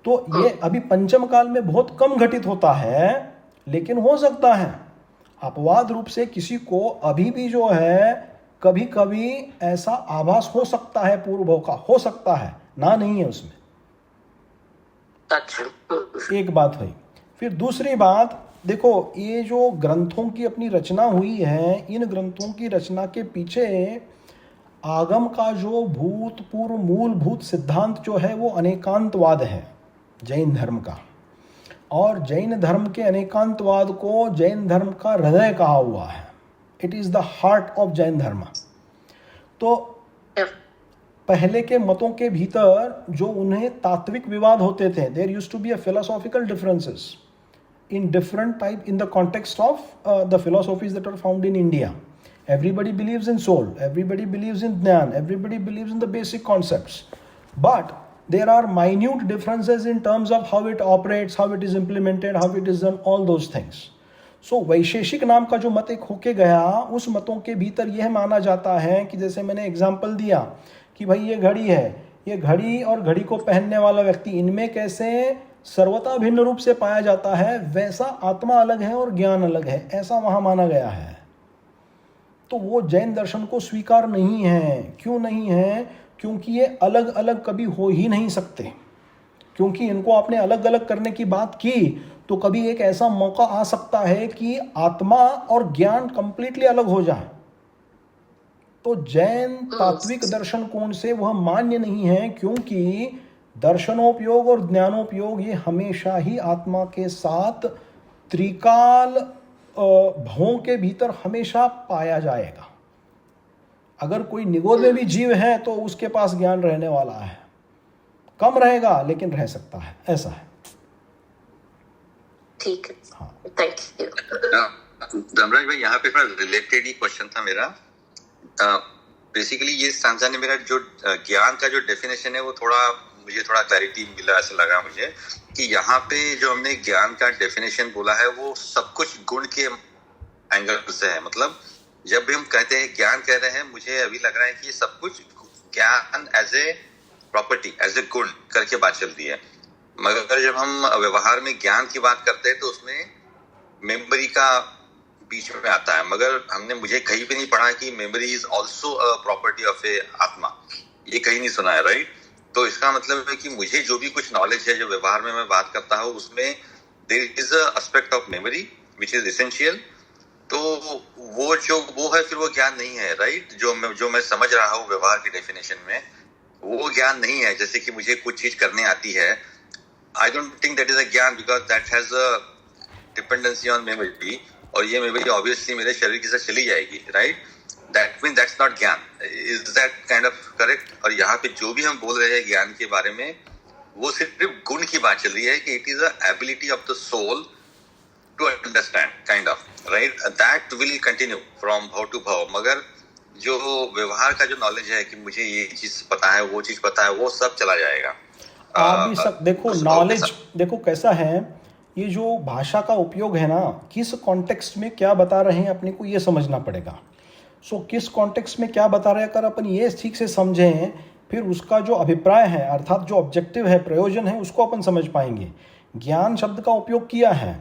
तो ये अभी पंचम काल में बहुत कम घटित होता है, लेकिन हो सकता है अपवाद रूप से किसी को अभी भी जो है कभी कभी ऐसा आभास हो सकता है, पूर्व भव का हो सकता है, ना नहीं है उसमें। अच्छा, एक बात हुई। फिर दूसरी बात, देखो, ये जो ग्रंथों की अपनी रचना हुई है, इन ग्रंथों की रचना के पीछे आगम का जो भूतपूर्व मूलभूत सिद्धांत जो है वो अनेकांतवाद है जैन धर्म का। और जैन धर्म के अनेकांतवाद को जैन धर्म का हृदय कहा हुआ है। It is the heart of Jain धर्म। तो पहले के मतों के भीतर जो उन्हें तात्विक विवाद होते थे, there used to be a philosophical differences in different type in the context of the philosophies that are found in India. Everybody believes in soul, everybody believes in Jnana, everybody believes in the basic concepts. But there are minute differences in terms of how it operates, how it is implemented, how it is done, all those things. So वैशेषिक नाम का जो मत एक होके गया, उस मतों के भीतर यह माना जाता है कि जैसे मैंने एग्जाम्पल दिया कि भाई ये घड़ी है, ये घड़ी और घड़ी को पहनने वाला व्यक्ति, इनमें कैसे सर्वथा भिन्न रूप से पाया जाता है, वैसा आत्मा अलग है और ज्ञान अलग है, ऐसा वहाँ माना गया है. तो वो जैन दर्शन को स्वीकार नहीं है. क्यों नहीं है? क्योंकि ये अलग अलग कभी हो ही नहीं सकते. क्योंकि इनको आपने अलग अलग करने की बात की तो कभी एक ऐसा मौका आ सकता है कि आत्मा और ज्ञान कंप्लीटली अलग हो जाए. तो जैन तात्विक दर्शन कोण से वह मान्य नहीं है, क्योंकि दर्शनोपयोग और ज्ञानोपयोग ये हमेशा ही आत्मा के साथ त्रिकाल भवों के भीतर हमेशा पाया जाएगा. अगर कोई निगोद में भी जीव है तो उसके पास ज्ञान रहने वाला है, कम रहेगा लेकिन रह सकता है, ऐसा है. ठीक है. हाँ. Thank you. धर्मराज भाई, यहाँ पे थोड़ा रिलेटेड ही क्वेश्चन था मेरा. बेसिकली ये सांझा ने मेरा जो ज्ञान का जो डेफिनेशन है वो मुझे थोड़ा क्लैरिटी मिला, ऐसा लगा मुझे कि यहाँ पे जो हमने ज्ञान का डेफिनेशन बोला है वो सब कुछ गुण के एंगल से है. मतलब जब भी हम कहते हैं ज्ञान कह रहे हैं, मुझे अभी लग रहा है कि ये सब कुछ ज्ञान as a property, as a guna करके बात चलती है. मगर जब हम व्यवहार में ज्ञान की बात करते हैं तो उसमें मेमोरी का बीच में आता है. मगर मुझे कहीं भी नहीं पढ़ा कि memory is also a property of a atma, ये कहीं नहीं सुना है, राइट? तो इसका मतलब है कि मुझे जो भी कुछ नॉलेज है, जो व्यवहार में मैं बात करता हूँ, उसमें there is a aspect of memory which is essential. तो वो है, फिर वो ज्ञान नहीं है, राइट? जो मैं समझ रहा हूँ व्यवहार की डेफिनेशन में, वो ज्ञान नहीं है. जैसे कि मुझे कुछ चीज करने आती है, I don't think that is a gyan, because that has a dependency on memory, और ये मेमोरी ऑब्वियसली मेरे शरीर के साथ चली जाएगी, right? That mean that's not gyan. Is that kind of correct? और यहाँ पे जो भी हम बोल रहे हैं ज्ञान के बारे में, वो सिर्फ गुण की बात चल रही है कि it is a ability of the soul to understand, kind of, right? That will continue from bhava to bhava. मगर जो व्यवहार का जो नॉलेज है कि मुझे ये चीज पता है, वो चीज पता है, वो सब चला जाएगा. आप भी सब देखो, नॉलेज देखो कैसा है, ये जो भाषा का उपयोग है ना, किस कॉन्टेक्स्ट में क्या बता रहे हैं अपने को ये समझना पड़ेगा. सो किस कॉन्टेक्स्ट में क्या बता रहे हैं, अगर अपन ये ठीक से समझें, फिर उसका जो अभिप्राय है, अर्थात जो ऑब्जेक्टिव है, प्रयोजन है, उसको अपन समझ पाएंगे. ज्ञान शब्द का उपयोग किया है,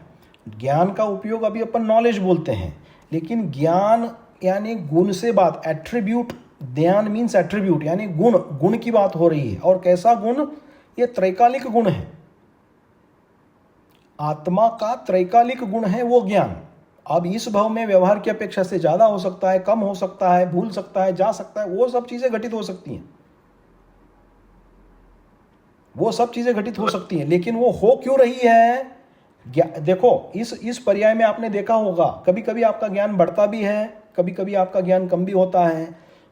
ज्ञान का उपयोग अभी अपन नॉलेज बोलते हैं, लेकिन ज्ञान यानी गुण से बात, एट्रीब्यूट, ज्ञान मीन्स एट्रीब्यूट यानी गुण की बात हो रही है. और कैसा गुण? ये त्रैकालिक गुण है, आत्मा का त्रैकालिक गुण है वो ज्ञान. अब इस भाव में व्यवहार की अपेक्षा से ज्यादा हो सकता है, कम हो सकता है, भूल सकता है, जा सकता है, वो सब चीजें घटित हो सकती हैं, वो सब चीजें घटित हो सकती हैं. लेकिन वो हो क्यों रही है? देखो, इस पर्याय में आपने देखा होगा, कभी कभी आपका ज्ञान बढ़ता भी है, कभी कभी आपका ज्ञान कम भी होता है.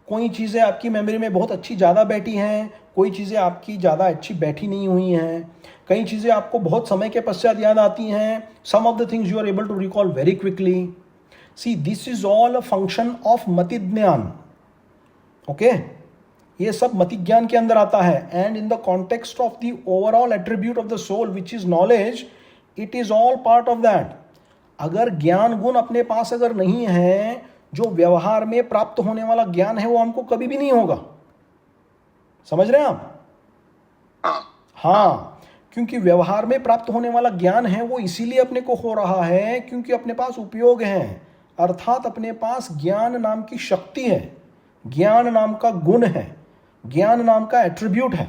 कोई चीज़ें आपकी मेमोरी में बहुत अच्छी ज़्यादा बैठी हैं, कोई चीज़ें आपकी ज़्यादा अच्छी बैठी नहीं हुई हैं, कई चीज़ें आपको बहुत समय के पश्चात याद आती हैं. Some of the things you are able to recall very quickly. See, this is all a function of mati gyan. Okay, ये सब मति ज्ञान के अंदर आता है. And in the context of the overall attribute of the soul which is knowledge, it is all part of that. अगर ज्ञान गुण अपने पास अगर नहीं है, जो व्यवहार में प्राप्त होने वाला ज्ञान है, वो हमको कभी भी नहीं होगा. समझ रहे हैं आप? हाँ, क्योंकि व्यवहार में प्राप्त होने वाला ज्ञान है वो इसीलिए अपने को हो रहा है क्योंकि अपने पास उपयोग है, अर्थात अपने पास ज्ञान नाम की शक्ति है, ज्ञान नाम का गुण है, ज्ञान नाम का एट्रीब्यूट है.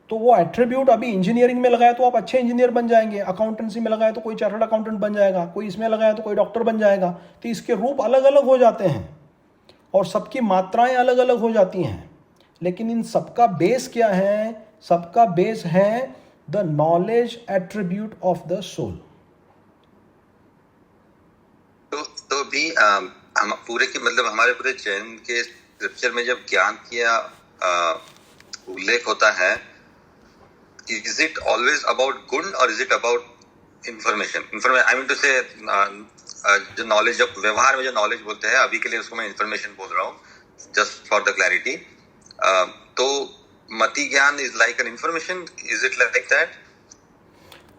तो वो एट्रीब्यूट अभी इंजीनियरिंग में लगाया तो आप अच्छे इंजीनियर बन जाएंगे, अकाउंटेंसी में लगाया तो कोई चार्टर्ड अकाउंटेंट बन जाएगा, कोई इसमें लगाया तो कोई डॉक्टर बन जाएगा. तो इसके रूप अलग अलग हो जाते हैं और सबकी मात्राएं अलग अलग हो जाती हैं, लेकिन इन सबका बेस क्या है? सबका बेस है the knowledge attribute of the soul. तो भी हम पूरे के मतलब हमारे पूरे जैन के स्क्रिप्चर में जब ज्ञान किया उल्लेख होता है, is it always about good or is it about information? I mean to say, जो knowledge of व्यवहार में जो knowledge बोलते हैं, अभी के लिए उसको मैं information बोल रहा हूँ, just for the clarity. तो मति ज्ञान is like an information, is it like that?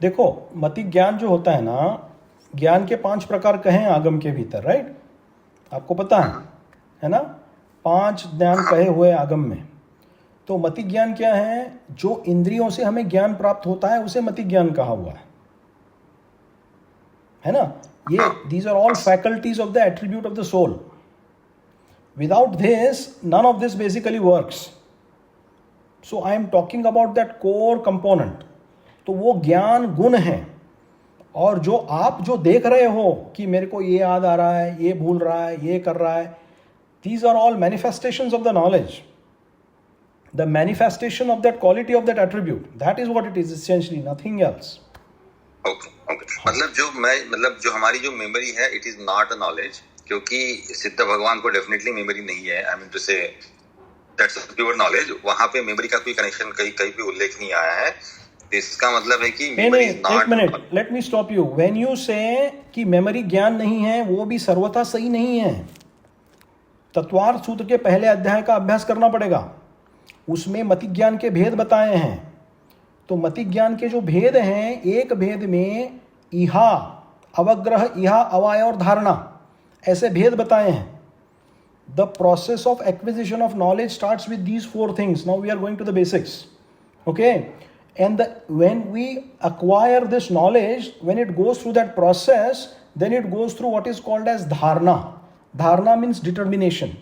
देखो, मति ज्ञान जो होता है ना, ज्ञान के 5 प्रकार कहे आगम के भीतर, राइट? आपको पता है ना? 5 ज्ञान कहे हुए आगम में। तो मति ज्ञान क्या है? जो इंद्रियों से हमें ज्ञान प्राप्त होता है उसे मति ज्ञान कहा हुआ है ना? ये these are all faculties of the attribute of the soul. Without this, none of this basically works. So I am talking about that core component. तो वो ज्ञान गुण है, और जो आप जो देख रहे हो कि मेरे को ये याद आ रहा है, ये भूल रहा है, ये कर रहा है, these are all manifestations of the knowledge. The manifestation of that quality of that attribute. That is what it is essentially, nothing else. Okay. मतलब जो हमारी जो मेमोरी है, it is not a knowledge, क्योंकि सिद्ध भगवान को डेफिनेटली मेमोरी नहीं है. आई मीन टू से दैट्स प्योर नॉलेज. वहां पे मेमोरी का कोई कनेक्शन कहीं भी उल्लेख नहीं आया है. इसका मतलब है कि मेमोरी इज नॉट. एक minute, let me stop you. When you से कि मेमोरी ज्ञान नहीं है, वो भी सर्वथा सही नहीं है. तत्वार्थ सूत्र के पहले अध्याय का अभ्यास करना पड़ेगा. उसमें मति ज्ञान के भेद बताए हैं. तो मति ज्ञान के जो भेद हैं, एक भेद में इहा, अवग्रह, इहा, अवाय और धारणा, ऐसे भेद बताए हैं. The process of acquisition of knowledge starts with these 4 things. Now we are going to the basics. Okay? And when we acquire this knowledge, when it goes through that process, then it goes through what is called as dharana. Dharana means determination.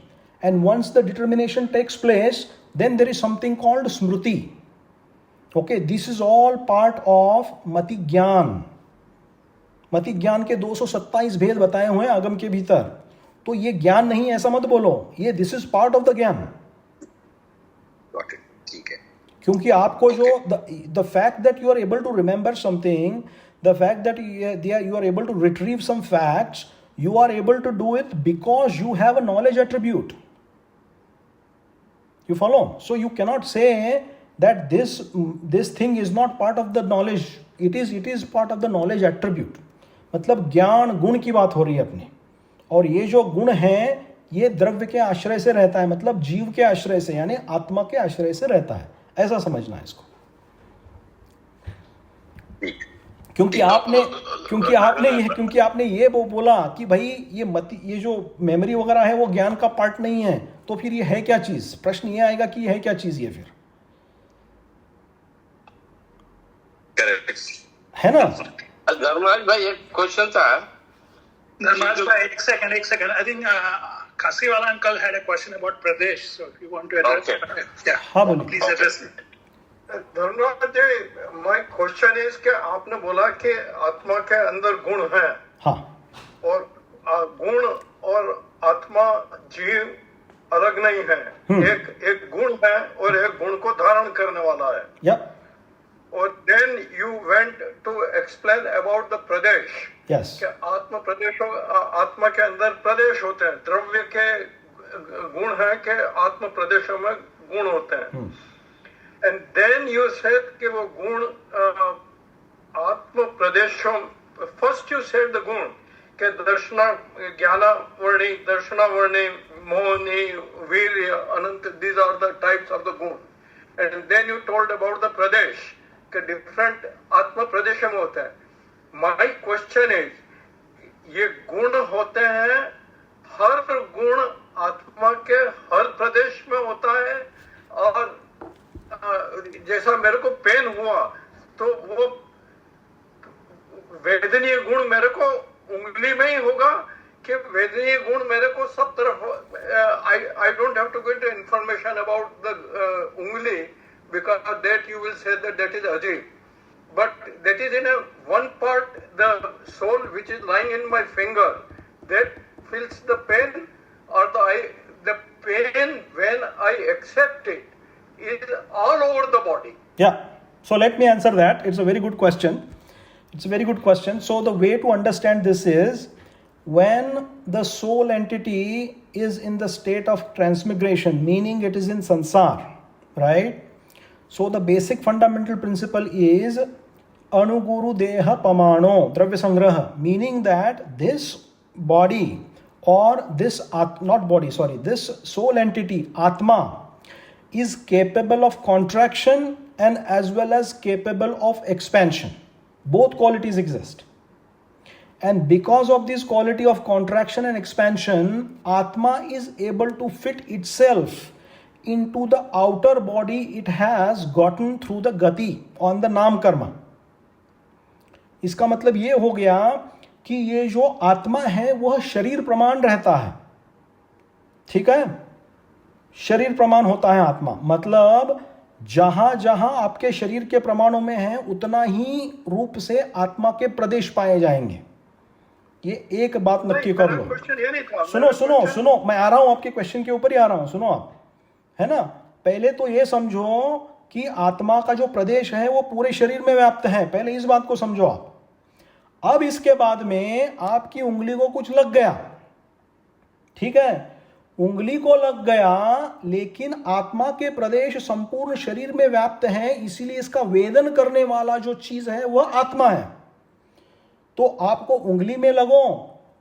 And once the determination takes place, then there is something called smruti. Okay, this is all part of mati ज्ञान. मति ज्ञान के 227 भेद बताए हुए हैं आगम के भीतर. तो ये ज्ञान नहीं, ऐसा मत बोलो. ये this is part of the gyan. ठीक है. क्योंकि आपको जो the fact that you are able to remember something, the fact that you are able to retrieve some facts, you are able to do it because you have a knowledge attribute. You follow? So you cannot say that this thing is not part of the knowledge. It is part of the knowledge attribute. मतलब ज्ञान गुण की बात हो रही है अपनी. और ये जो गुण है, ये द्रव्य के आश्रय से रहता है, मतलब जीव के आश्रय से, यानी आत्मा के आश्रय से रहता है. ऐसा समझना है इसको. क्योंकि आपने ये बोला कि भाई ये जो मेमोरी वगैरह है वो ज्ञान का पार्ट नहीं है, तो फिर ये है क्या चीज? प्रश्न ये आएगा कि ये है क्या चीज ये फिर, है ना? धर्मराज भाई, एक क्वेश्चन था. धर्मराज भाई, एक सेकंड. आई थिंक खासी वाला uncle had a question about pradesh, so if you want to address, हाँ बोलिए. Please address it. Dharmraj ji, my question is कि आपने बोला कि आत्मा के अंदर गुण है. हाँ. और गुण और आत्मा, जीव अलग नहीं है. एक गुण है और एक गुण को धारण करने वाला है. या. और then you went to explain about the pradesh. Yes. कि आत्मा के अंदर प्रदेश होते हैं. द्रव्य के गुण है कि आत्म प्रदेशों में गुण होते हैं. And then you said कि वो गुण आत्म प्रदेशों, first you said the गुण के ज्ञानावर्णी, दर्शनावर्णी, मोहनी, वीर्य, अनंत, these are the types of the गुण. And then you told about the प्रदेश के different आत्म प्रदेशों में होते हैं. My question is, ये गुण होते हैं, हर गुण आत्मा के हर प्रदेश में होता है? और जैसा मेरे को पेन हुआ तो वो वेदनीय गुण मेरे को उंगली में ही होगा कि वेदनीय गुण मेरे को सब तरफ? I don't have to get information about the ungli, because that you will say that is ajeeb, but that is in one part the soul which is lying in my finger, that feels the pain, और the pain when I accept it is all over the body. Yeah. So let me answer that. It's a very good question. So the way to understand this is, when the soul entity is in the state of transmigration, meaning it is in sansar, right? So the basic fundamental principle is anuguru deha pamano dravya sangraha, meaning that this body or this soul entity, atma, is capable of contraction and as well as capable of expansion. Both qualities exist. And because of this quality of contraction and expansion, Atma is able to fit itself into the outer body it has gotten through the gati on the नाम कर्मा. इसका मतलब ये हो गया कि ये जो आत्मा है वह शरीर प्रमाण रहता है. ठीक है, शरीर प्रमाण होता है आत्मा. मतलब जहां जहां आपके शरीर के प्रमाणों में है उतना ही रूप से आत्मा के प्रदेश पाए जाएंगे. ये एक बात नक्की कर लो. सुनो सुनो सुनो, मैं आ रहा हूं आपके क्वेश्चन के ऊपर ही आ रहा हूं. सुनो आप, है ना. पहले तो ये समझो कि आत्मा का जो प्रदेश है वो पूरे शरीर में व्याप्त है. पहले इस बात को समझो आप. अब इसके बाद में आपकी उंगली को कुछ लग गया, ठीक है, उंगली को लग गया, लेकिन आत्मा के प्रदेश संपूर्ण शरीर में व्याप्त है, इसीलिए इसका वेदन करने वाला जो चीज है वह आत्मा है. तो आपको उंगली में लगो,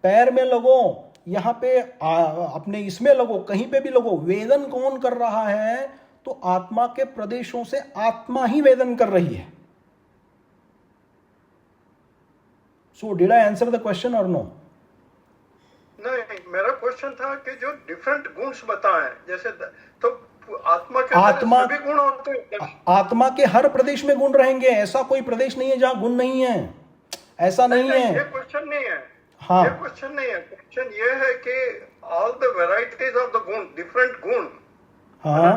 पैर में लगो, यहां पे अपने इसमें लगो, कहीं पे भी लगो, वेदन कौन कर रहा है? तो आत्मा के प्रदेशों से आत्मा ही वेदन कर रही है. So did I answer the question or no? नहीं, मेरा क्वेश्चन था कि जो डिफरेंट गुण्स बताएं, जैसे तो आत्मा के सभी गुण होते हैं. आत्मा के हर प्रदेश में गुण रहेंगे. ऐसा कोई प्रदेश नहीं है जहां गुण नहीं है. ऐसा नहीं है. ये क्वेश्चन नहीं है. हाँ, ये क्वेश्चन नहीं है. क्वेश्चन ये है कि all the varieties of the गुण, डिफरेंट गुण, हाँ,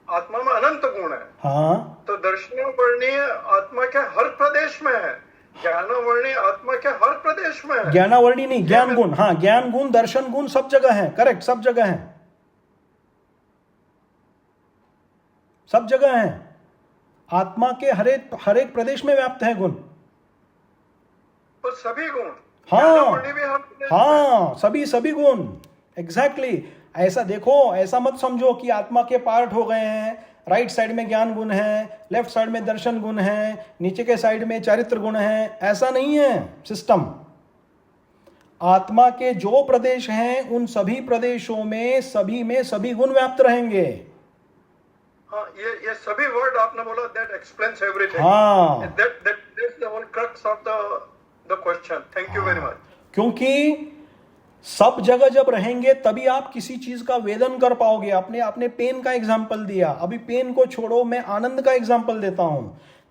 आत्मा में अनंत गुण है. हाँ, तो दर्शनवर्णीय आत्मा के हर प्रदेश में है, ज्ञानवर्णीय आत्मा के हर प्रदेश में है. ज्ञानावर्णी नहीं, ज्ञान गुण. हाँ, ज्ञान गुण, दर्शन गुण सब जगह है. करेक्ट, सब जगह है, सब जगह है. आत्मा के हर एक प्रदेश में व्याप्त है गुण. तो सभी गुण, हाँ, सभी गुण. एग्जैक्टली. ऐसा देखो, ऐसा मत समझो कि आत्मा के पार्ट हो गए हैं. राइट साइड में ज्ञान गुण है, लेफ्ट साइड में दर्शन गुण है, नीचे के साइड में चारित्र गुण है. ऐसा नहीं है सिस्टम. आत्मा के जो प्रदेश हैं उन सभी प्रदेशों में सभी गुण व्याप्त रहेंगे. हाँ, ये सभी वर्ड आपने बोला, दैट एक्सप्लेन्स एवरीथिंग. हाँ, that's the whole crux of the question. Thank you very much. क्योंकि सब जगह जब रहेंगे तभी आप किसी चीज का वेदन कर पाओगे. आपने पेन का एग्जाम्पल दिया. अभी पेन को छोड़ो, मैं आनंद का एग्जाम्पल देता हूं.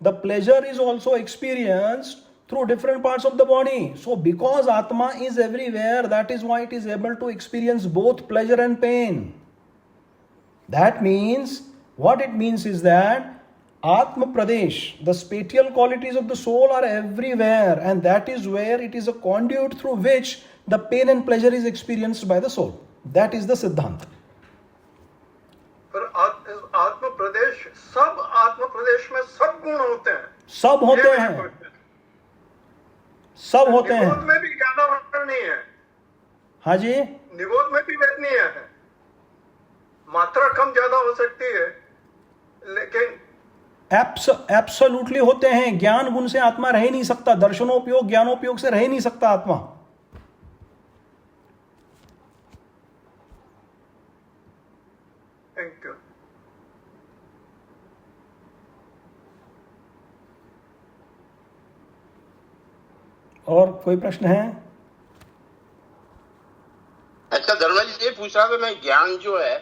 The pleasure is also experienced through different parts of the body. So because Atma is everywhere, that is why it is able to experience both pleasure and pain. That means, what it means is that Atma Pradesh, the spatial qualities of the soul are everywhere, and that is where it is a conduit through which the pain and pleasure is experienced by the soul. That is the Siddhant. पर आत्म प्रदेश, सब आत्म प्रदेश में सब गुण होते हैं. सब होते हैं, सब होते हैं. निबोध में भी ज्ञानावर्णन नहीं है. हाँ जी, निबोध में भी वेदनीय है. मात्रा कम ज्यादा हो सकती है, लेकिन एब्सोल्युटली होते हैं. ज्ञान गुण से आत्मा रह नहीं सकता. दर्शनोपयोग ज्ञानोपयोग से रह नहीं सकता आत्मा. Thank you. और कोई प्रश्न है? अच्छा धर्मा जी, ये पूछा कि मैं ज्ञान जो है,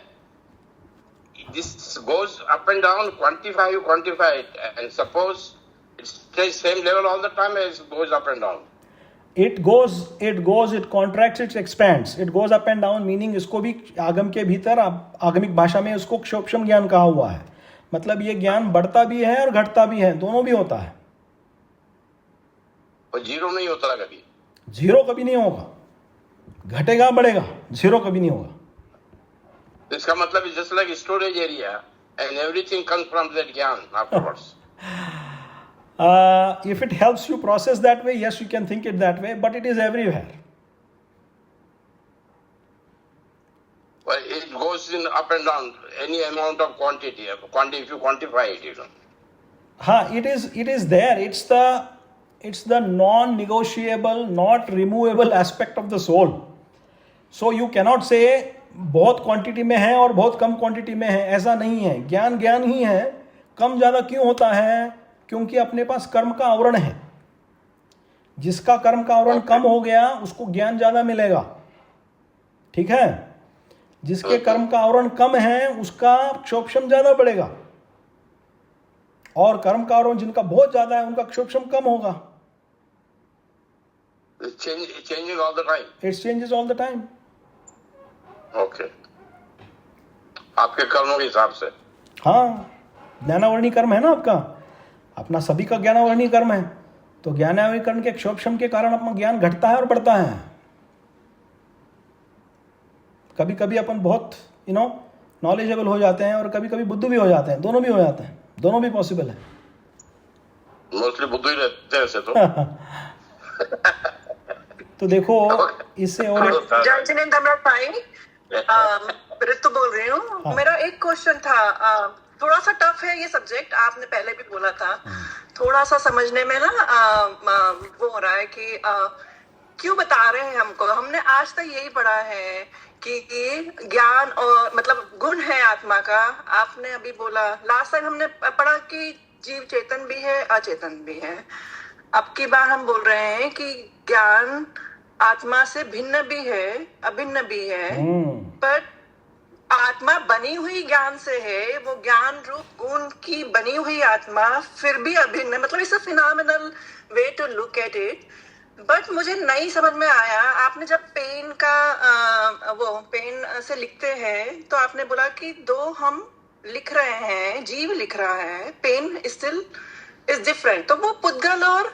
this goes up and down, you quantify it, and suppose it stays same level all the time, as it goes up and down. It contracts, it expands, it goes up and down. Meaning इसको भी आगम के भीतर आगमिक भाषा में उसको क्षोभम ज्ञान कहा हुआ है. मतलब ये ज्ञान बढ़ता भी है और घटता भी है, दोनों भी होता है. और जीरो नहीं होता कभी. जीरो कभी नहीं होगा. घटेगा बढ़ेगा, जीरो कभी नहीं होगा. इसका मतलब is just like storage area, and everything comes from that jnana afterwards. If it helps you process that way, yes, you can think it that way, but it is everywhere. Well, it goes in up and down, any amount of quantity if you quantify it, you know. It is there. It's the non-negotiable, not removable aspect of the soul. So you cannot say बहुत क्वांटिटी में है और बहुत कम क्वांटिटी में है, ऐसा नहीं है। ज्ञान ज्ञान ही है। कम ज़्यादा क्यों होता है? क्योंकि अपने पास कर्म का आवरण है। जिसका कर्म का आवरण कम हो गया उसको ज्ञान ज़्यादा मिलेगा, ठीक है। जिसके कर्म का आवरण कम है उसका क्षोभशम ज़्यादा बढ़ेगा, और कर्म का आवरण जिनका बहुत ज़्यादा है उनका क्षोभशम कम होगा। It changes all the time. It changes all the time. Okay. आपके कर्मों के हिसाब से। हाँ, ज्ञानावरणी कर्म है ना आपका, अपना सभी का ज्ञानावरणी कर्म है। तो ज्ञानावरणी कर्म के क्षोभशम के कारण अपना ज्ञान घटता है और बढ़ता है। कभी कभी अपन बहुत नॉलेजेबल हो जाते हैं, और कभी कभी बुद्धू भी हो जाते हैं, दोनों भी हो जाते हैं, दोनों भी पॉसिबल है। मोस्टली बुद्धू ही रहते हैं ऐसे तो। तो देखो इससे और जय जिनेंद्र भाई, ऋतु बोल रही हूँ। हाँ। मेरा एक क्वेश्चन था, थोड़ा सा टफ है ये सब्जेक्ट, आपने पहले भी बोला था। थोड़ा सा समझने में ना वो हो रहा है कि क्यों बता रहे हैं हमको। हमने आज तक यही पढ़ा है कि ज्ञान और मतलब गुण है आत्मा का। आपने अभी बोला, लास्ट टाइम हमने पढ़ा कि जीव चेतन भी है, अचेतन भी है। अब की बार हम बोल रहे हैं कि ज्ञान आत्मा से भिन्न भी है, अभिन्न भी है, पर आत्मा बनी हुई ज्ञान से है। वो ज्ञान रूप गुण की बनी हुई आत्मा फिर भी अभिन्न है। मतलब it's a phenomenal way to look at it. But मुझे नहीं समझ में आया, आपने जब पेन का वो पेन से लिखते हैं तो आपने बोला कि दो हम लिख रहे हैं, जीव लिख रहा है, पेन स्टिल इज डिफरेंट। तो वो पुद्गल और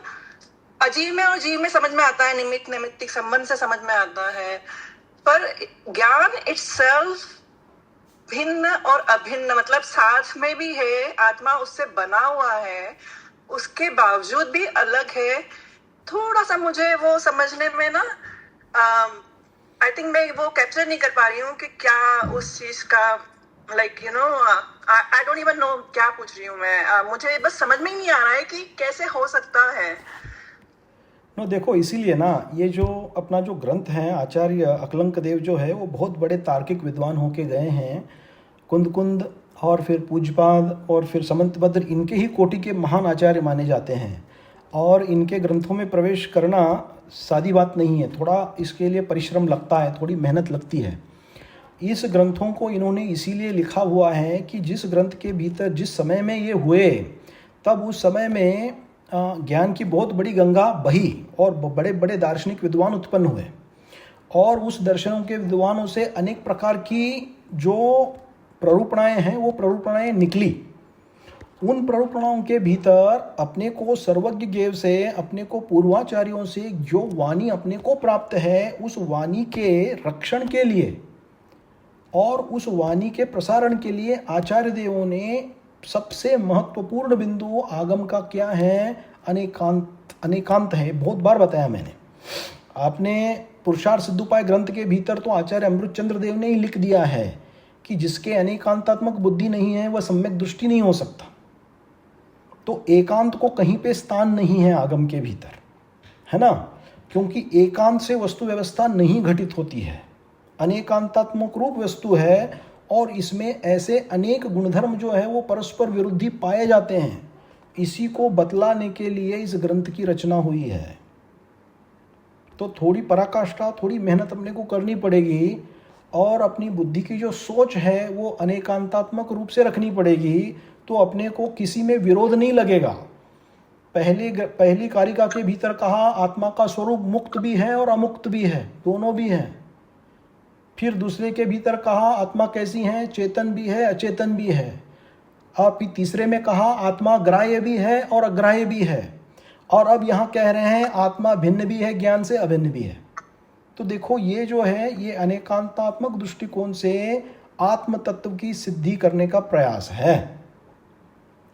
अजीव में और जीव में समझ में आता है, निमित्त नैमित्तिक संबंध से समझ में आता है। पर ज्ञान इटसेल्फ भिन्न और अभिन्न, मतलब साथ में भी है, आत्मा उससे बना हुआ है, उसके बावजूद भी अलग है। थोड़ा सा मुझे वो समझने में ना आई थिंक मैं वो कैप्चर नहीं कर पा रही हूँ कि क्या उस चीज का like I don't even know क्या पूछ रही हूँ मैं। मुझे बस समझ में ही नहीं आ रहा है कि कैसे हो सकता है। देखो, इसीलिए ना ये जो अपना जो ग्रंथ है, आचार्य अकलंक देव जो है वो बहुत बड़े तार्किक विद्वान होके गए हैं। कुंद और फिर पूज्यपाद और फिर समंतभद्र, इनके ही कोटि के महान आचार्य माने जाते हैं। और इनके ग्रंथों में प्रवेश करना सादी बात नहीं है, थोड़ा इसके लिए परिश्रम लगता है, थोड़ी मेहनत लगती है। इस ग्रंथों को इन्होंने इसीलिए लिखा हुआ है कि जिस ग्रंथ के भीतर जिस समय में ये हुए, तब उस समय में ज्ञान की बहुत बड़ी गंगा बही और बड़े बड़े दार्शनिक विद्वान उत्पन्न हुए, और उस दर्शनों के विद्वानों से अनेक प्रकार की जो प्ररूपणाएँ हैं वो प्ररूपणाएँ निकली। उन प्ररूपणाओं के भीतर अपने को सर्वज्ञ देव से, अपने को पूर्वाचार्यों से जो वाणी अपने को प्राप्त है, उस वाणी के रक्षण के लिए और उस वाणी के प्रसारण के लिए आचार्य देवों ने सबसे महत्वपूर्ण बिंदु आगम का क्या है, अनेकांत है। बहुत बार बताया मैंने। आपने पुरुषार्थ सिद्धोपाय ग्रंथ के भीतर तो आचार्य अमृतचंद्र देव ने ही लिख दिया है कि जिसके अनेकांतात्मक बुद्धि नहीं है वह सम्यक दृष्टि नहीं हो सकता। तो एकांत को कहीं पे स्थान नहीं है आगम के भीतर, है ना, क्योंकि एकांत से वस्तु व्यवस्था नहीं घटित होती है, अनेकांतात्मक रूप वस्तु है, और इसमें ऐसे अनेक गुणधर्म जो है वो परस्पर विरुद्धी पाए जाते हैं। इसी को बतलाने के लिए इस ग्रंथ की रचना हुई है। तो थोड़ी पराकाष्ठा, थोड़ी मेहनत अपने को करनी पड़ेगी, और अपनी बुद्धि की जो सोच है वो अनेकांतात्मक रूप से रखनी पड़ेगी, तो अपने को किसी में विरोध नहीं लगेगा। पहली कारिका के भीतर कहा आत्मा का स्वरूप मुक्त भी है और अमुक्त भी है, दोनों भी हैं। फिर दूसरे के भीतर कहा आत्मा कैसी है, चेतन भी है अचेतन भी है। अब तीसरे में कहा आत्मा ग्राह्य भी है और अग्राह्य भी है, और अब यहाँ कह रहे हैं आत्मा भिन्न भी है, ज्ञान से अभिन्न भी है। तो देखो ये जो है ये अनेकांतात्मक दृष्टिकोण से आत्म तत्व की सिद्धि करने का प्रयास है।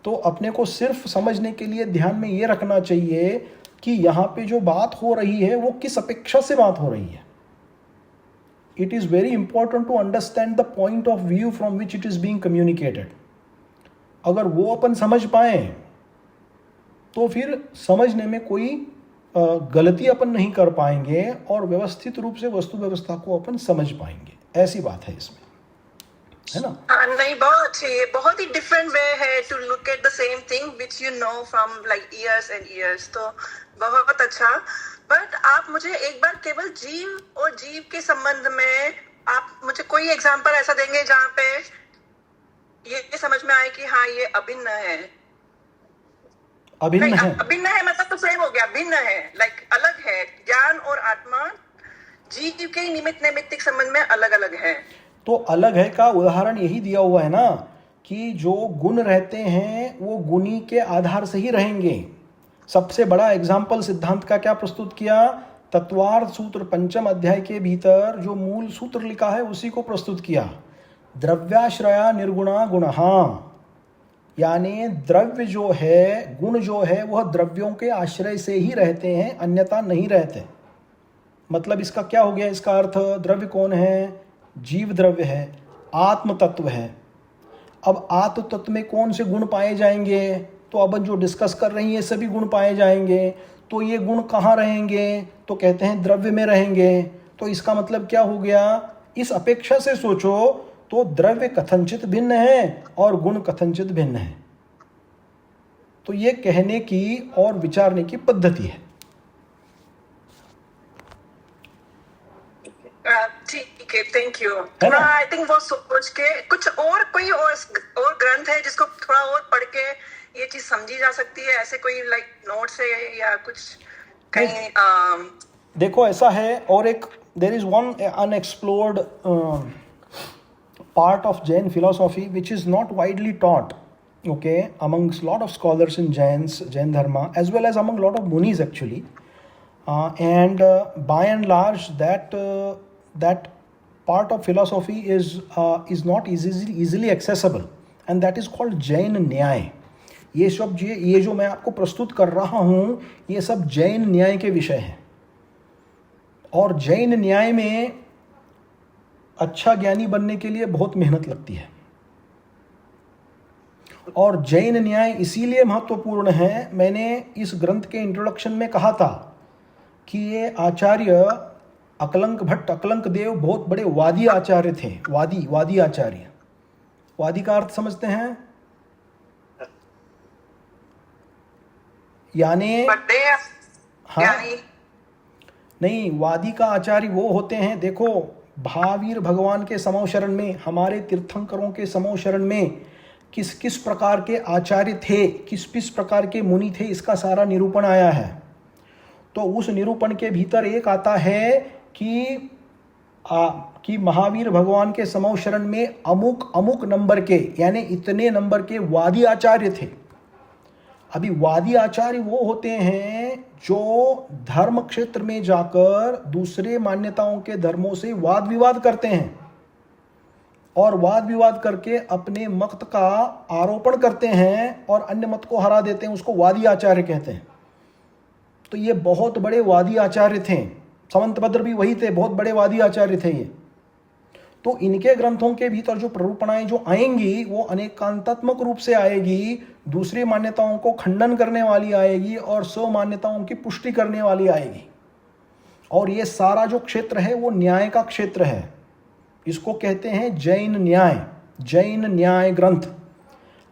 तो अपने को सिर्फ समझने के लिए ध्यान में ये रखना चाहिए कि यहाँ पे जो बात हो रही है वो किस अपेक्षा से बात हो रही है। It is very important to understand the point of view from which it is being communicated. अगर वो अपन समझ पाए तो फिर समझने में कोई गलती अपन नहीं कर पाएंगे, और व्यवस्थित रूप से वस्तु व्यवस्था को अपन समझ पाएंगे। ऐसी बात है इसमें, है ना? हाँ, नहीं, बहुत अच्छी है, बहुत ही डिफरेंट वे है to look at the same thing which you know from like years and years, तो बहुत अच्छा। बट आप मुझे एक बार केवल जीव और जीव के संबंध में आप मुझे कोई एग्जांपल ऐसा देंगे जहाँ पे ये समझ में आए कि हाँ ये अभिन्न है? अभिन्न है, अभिन्न है मतलब तो सेम हो गया, भिन्न है, लाइक अलग है। ज्ञान और आत्मा जीव के निमित्त नैमित्तिक संबंध में अलग अलग है। तो अलग है का उदाहरण यही दिया हुआ है ना कि जो गुण रहते हैं वो गुणी के आधार से ही रहेंगे। सबसे बड़ा एग्जाम्पल सिद्धांत का क्या प्रस्तुत किया? तत्वार्थ सूत्र 5 अध्याय के भीतर जो मूल सूत्र लिखा है उसी को प्रस्तुत किया। द्रव्याश्रया निर्गुणा गुणहा, यानी द्रव्य जो है, गुण जो है, वह द्रव्यों के आश्रय से ही रहते हैं, अन्यथा नहीं रहते। मतलब इसका क्या हो गया? इसका अर्थ द्रव्य कौन है? जीव द्रव्य है, आत्म तत्व है। अब आत्म तत्व में कौन से गुण पाए जाएंगे? तो अब जो डिस्कस कर रही हैं सभी गुण पाए जाएंगे। तो ये गुण कहाँ रहेंगे? तो कहते हैं द्रव्य में रहेंगे। तो इसका मतलब क्या हो गया? इस अपेक्षा से सोचो तो द्रव्य कथनचित भिन्न है और गुण कथनचित भिन्न है। तो ये कहने की और विचारने की पद्धति है। ठीक है, थैंक यू। थोड़ा आई थिंक वो सोच के कुछ और कोई और ग्रंथ है जिसको थोड़ा और पढ़ के ये चीज समझी जा सकती है, ऐसे कोई लाइक नोट्स है या कुछ कहीं? देखो ऐसा है, और एक there is one unexplored part of Jain philosophy which is not widely taught, okay, amongst lot of scholars in Jain dharma, as well as among lot of munis actually, and by and large that part of philosophy is not easily accessible, and that is called Jain न्याय। ये जो मैं आपको प्रस्तुत कर रहा हूँ ये सब जैन न्याय के विषय हैं, और जैन न्याय में अच्छा ज्ञानी बनने के लिए बहुत मेहनत लगती है। और जैन न्याय इसीलिए महत्वपूर्ण है, मैंने इस ग्रंथ के इंट्रोडक्शन में कहा था कि ये आचार्य अकलंक भट्ट, अकलंक देव बहुत बड़े वादी आचार्य थे। वादी आचार्य, वादी का अर्थ समझते हैं? यानी हाँ, नहीं, वादी का आचार्य वो होते हैं, देखो महावीर भगवान के समो शरण में, हमारे तीर्थंकरों के समो शरण में किस किस प्रकार के आचार्य थे, किस किस प्रकार के मुनि थे, इसका सारा निरूपण आया है। तो उस निरूपण के भीतर एक आता है कि महावीर भगवान के समो शरण में अमुक नंबर के, यानी इतने नंबर के वादी आचार्य थे। अभी वादी आचार्य वो होते हैं जो धर्म क्षेत्र में जाकर दूसरे मान्यताओं के धर्मों से वाद विवाद करते हैं, और वाद विवाद करके अपने मत का आरोपण करते हैं और अन्य मत को हरा देते हैं। उसको वादी आचार्य कहते हैं। तो ये बहुत बड़े वादी आचार्य थे। समंतभद्र भी वही थे, बहुत बड़े वादी आचार्य थे ये। तो इनके ग्रंथों के भीतर जो प्ररूपणाएं जो आएंगी वो अनेकांतात्मक रूप से आएगी, दूसरी मान्यताओं को खंडन करने वाली आएगी और स्व मान्यताओं की पुष्टि करने वाली आएगी। और ये सारा जो क्षेत्र है वो न्याय का क्षेत्र है। इसको कहते हैं जैन न्याय ग्रंथ।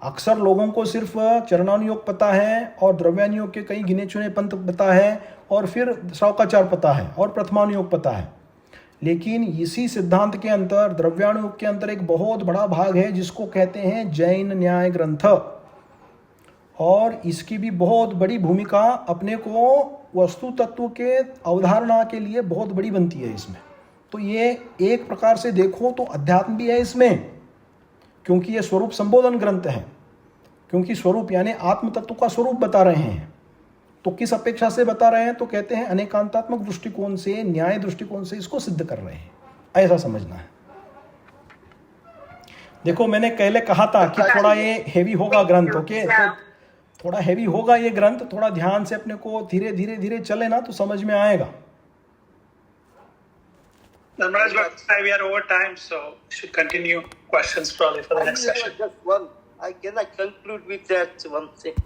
अक्सर लोगों को सिर्फ चरणानुयोग पता है और द्रव्यानुयोग के कई गिने चुने पंथ पता है, और फिर श्रावकाचार पता है और प्रथमानुयोग पता है। लेकिन इसी सिद्धांत के अंतर, द्रव्यानुयोग के अंतर एक बहुत बड़ा भाग है जिसको कहते हैं जैन न्याय ग्रंथ, और इसकी भी बहुत बड़ी भूमिका अपने को वस्तु तत्व के अवधारणा के लिए बहुत बड़ी बनती है इसमें। तो ये एक प्रकार से देखो तो अध्यात्म भी है इसमें, क्योंकि ये स्वरूप संबोधन ग्रंथ है, क्योंकि स्वरूप यानी आत्म तत्व का स्वरूप बता रहे हैं। तो किस अपेक्षा से बता रहे हैं? तो कहते हैं अनेकांतात्मक दृष्टिकोण से, न्याय दृष्टिकोण से इसको सिद्ध कर रहे हैं, ऐसा समझना है। देखो मैंने पहले कहा था कि थोड़ा ये हेवी होगा ग्रंथ, ओके? तो थोड़ा हेवी होगा ये ग्रंथ, थोड़ा ध्यान से अपने को धीरे धीरे चले ना तो समझ में आएगा। We are over time, so we should continue questions probably for the next session. Just one. I cannot conclude with that one thing.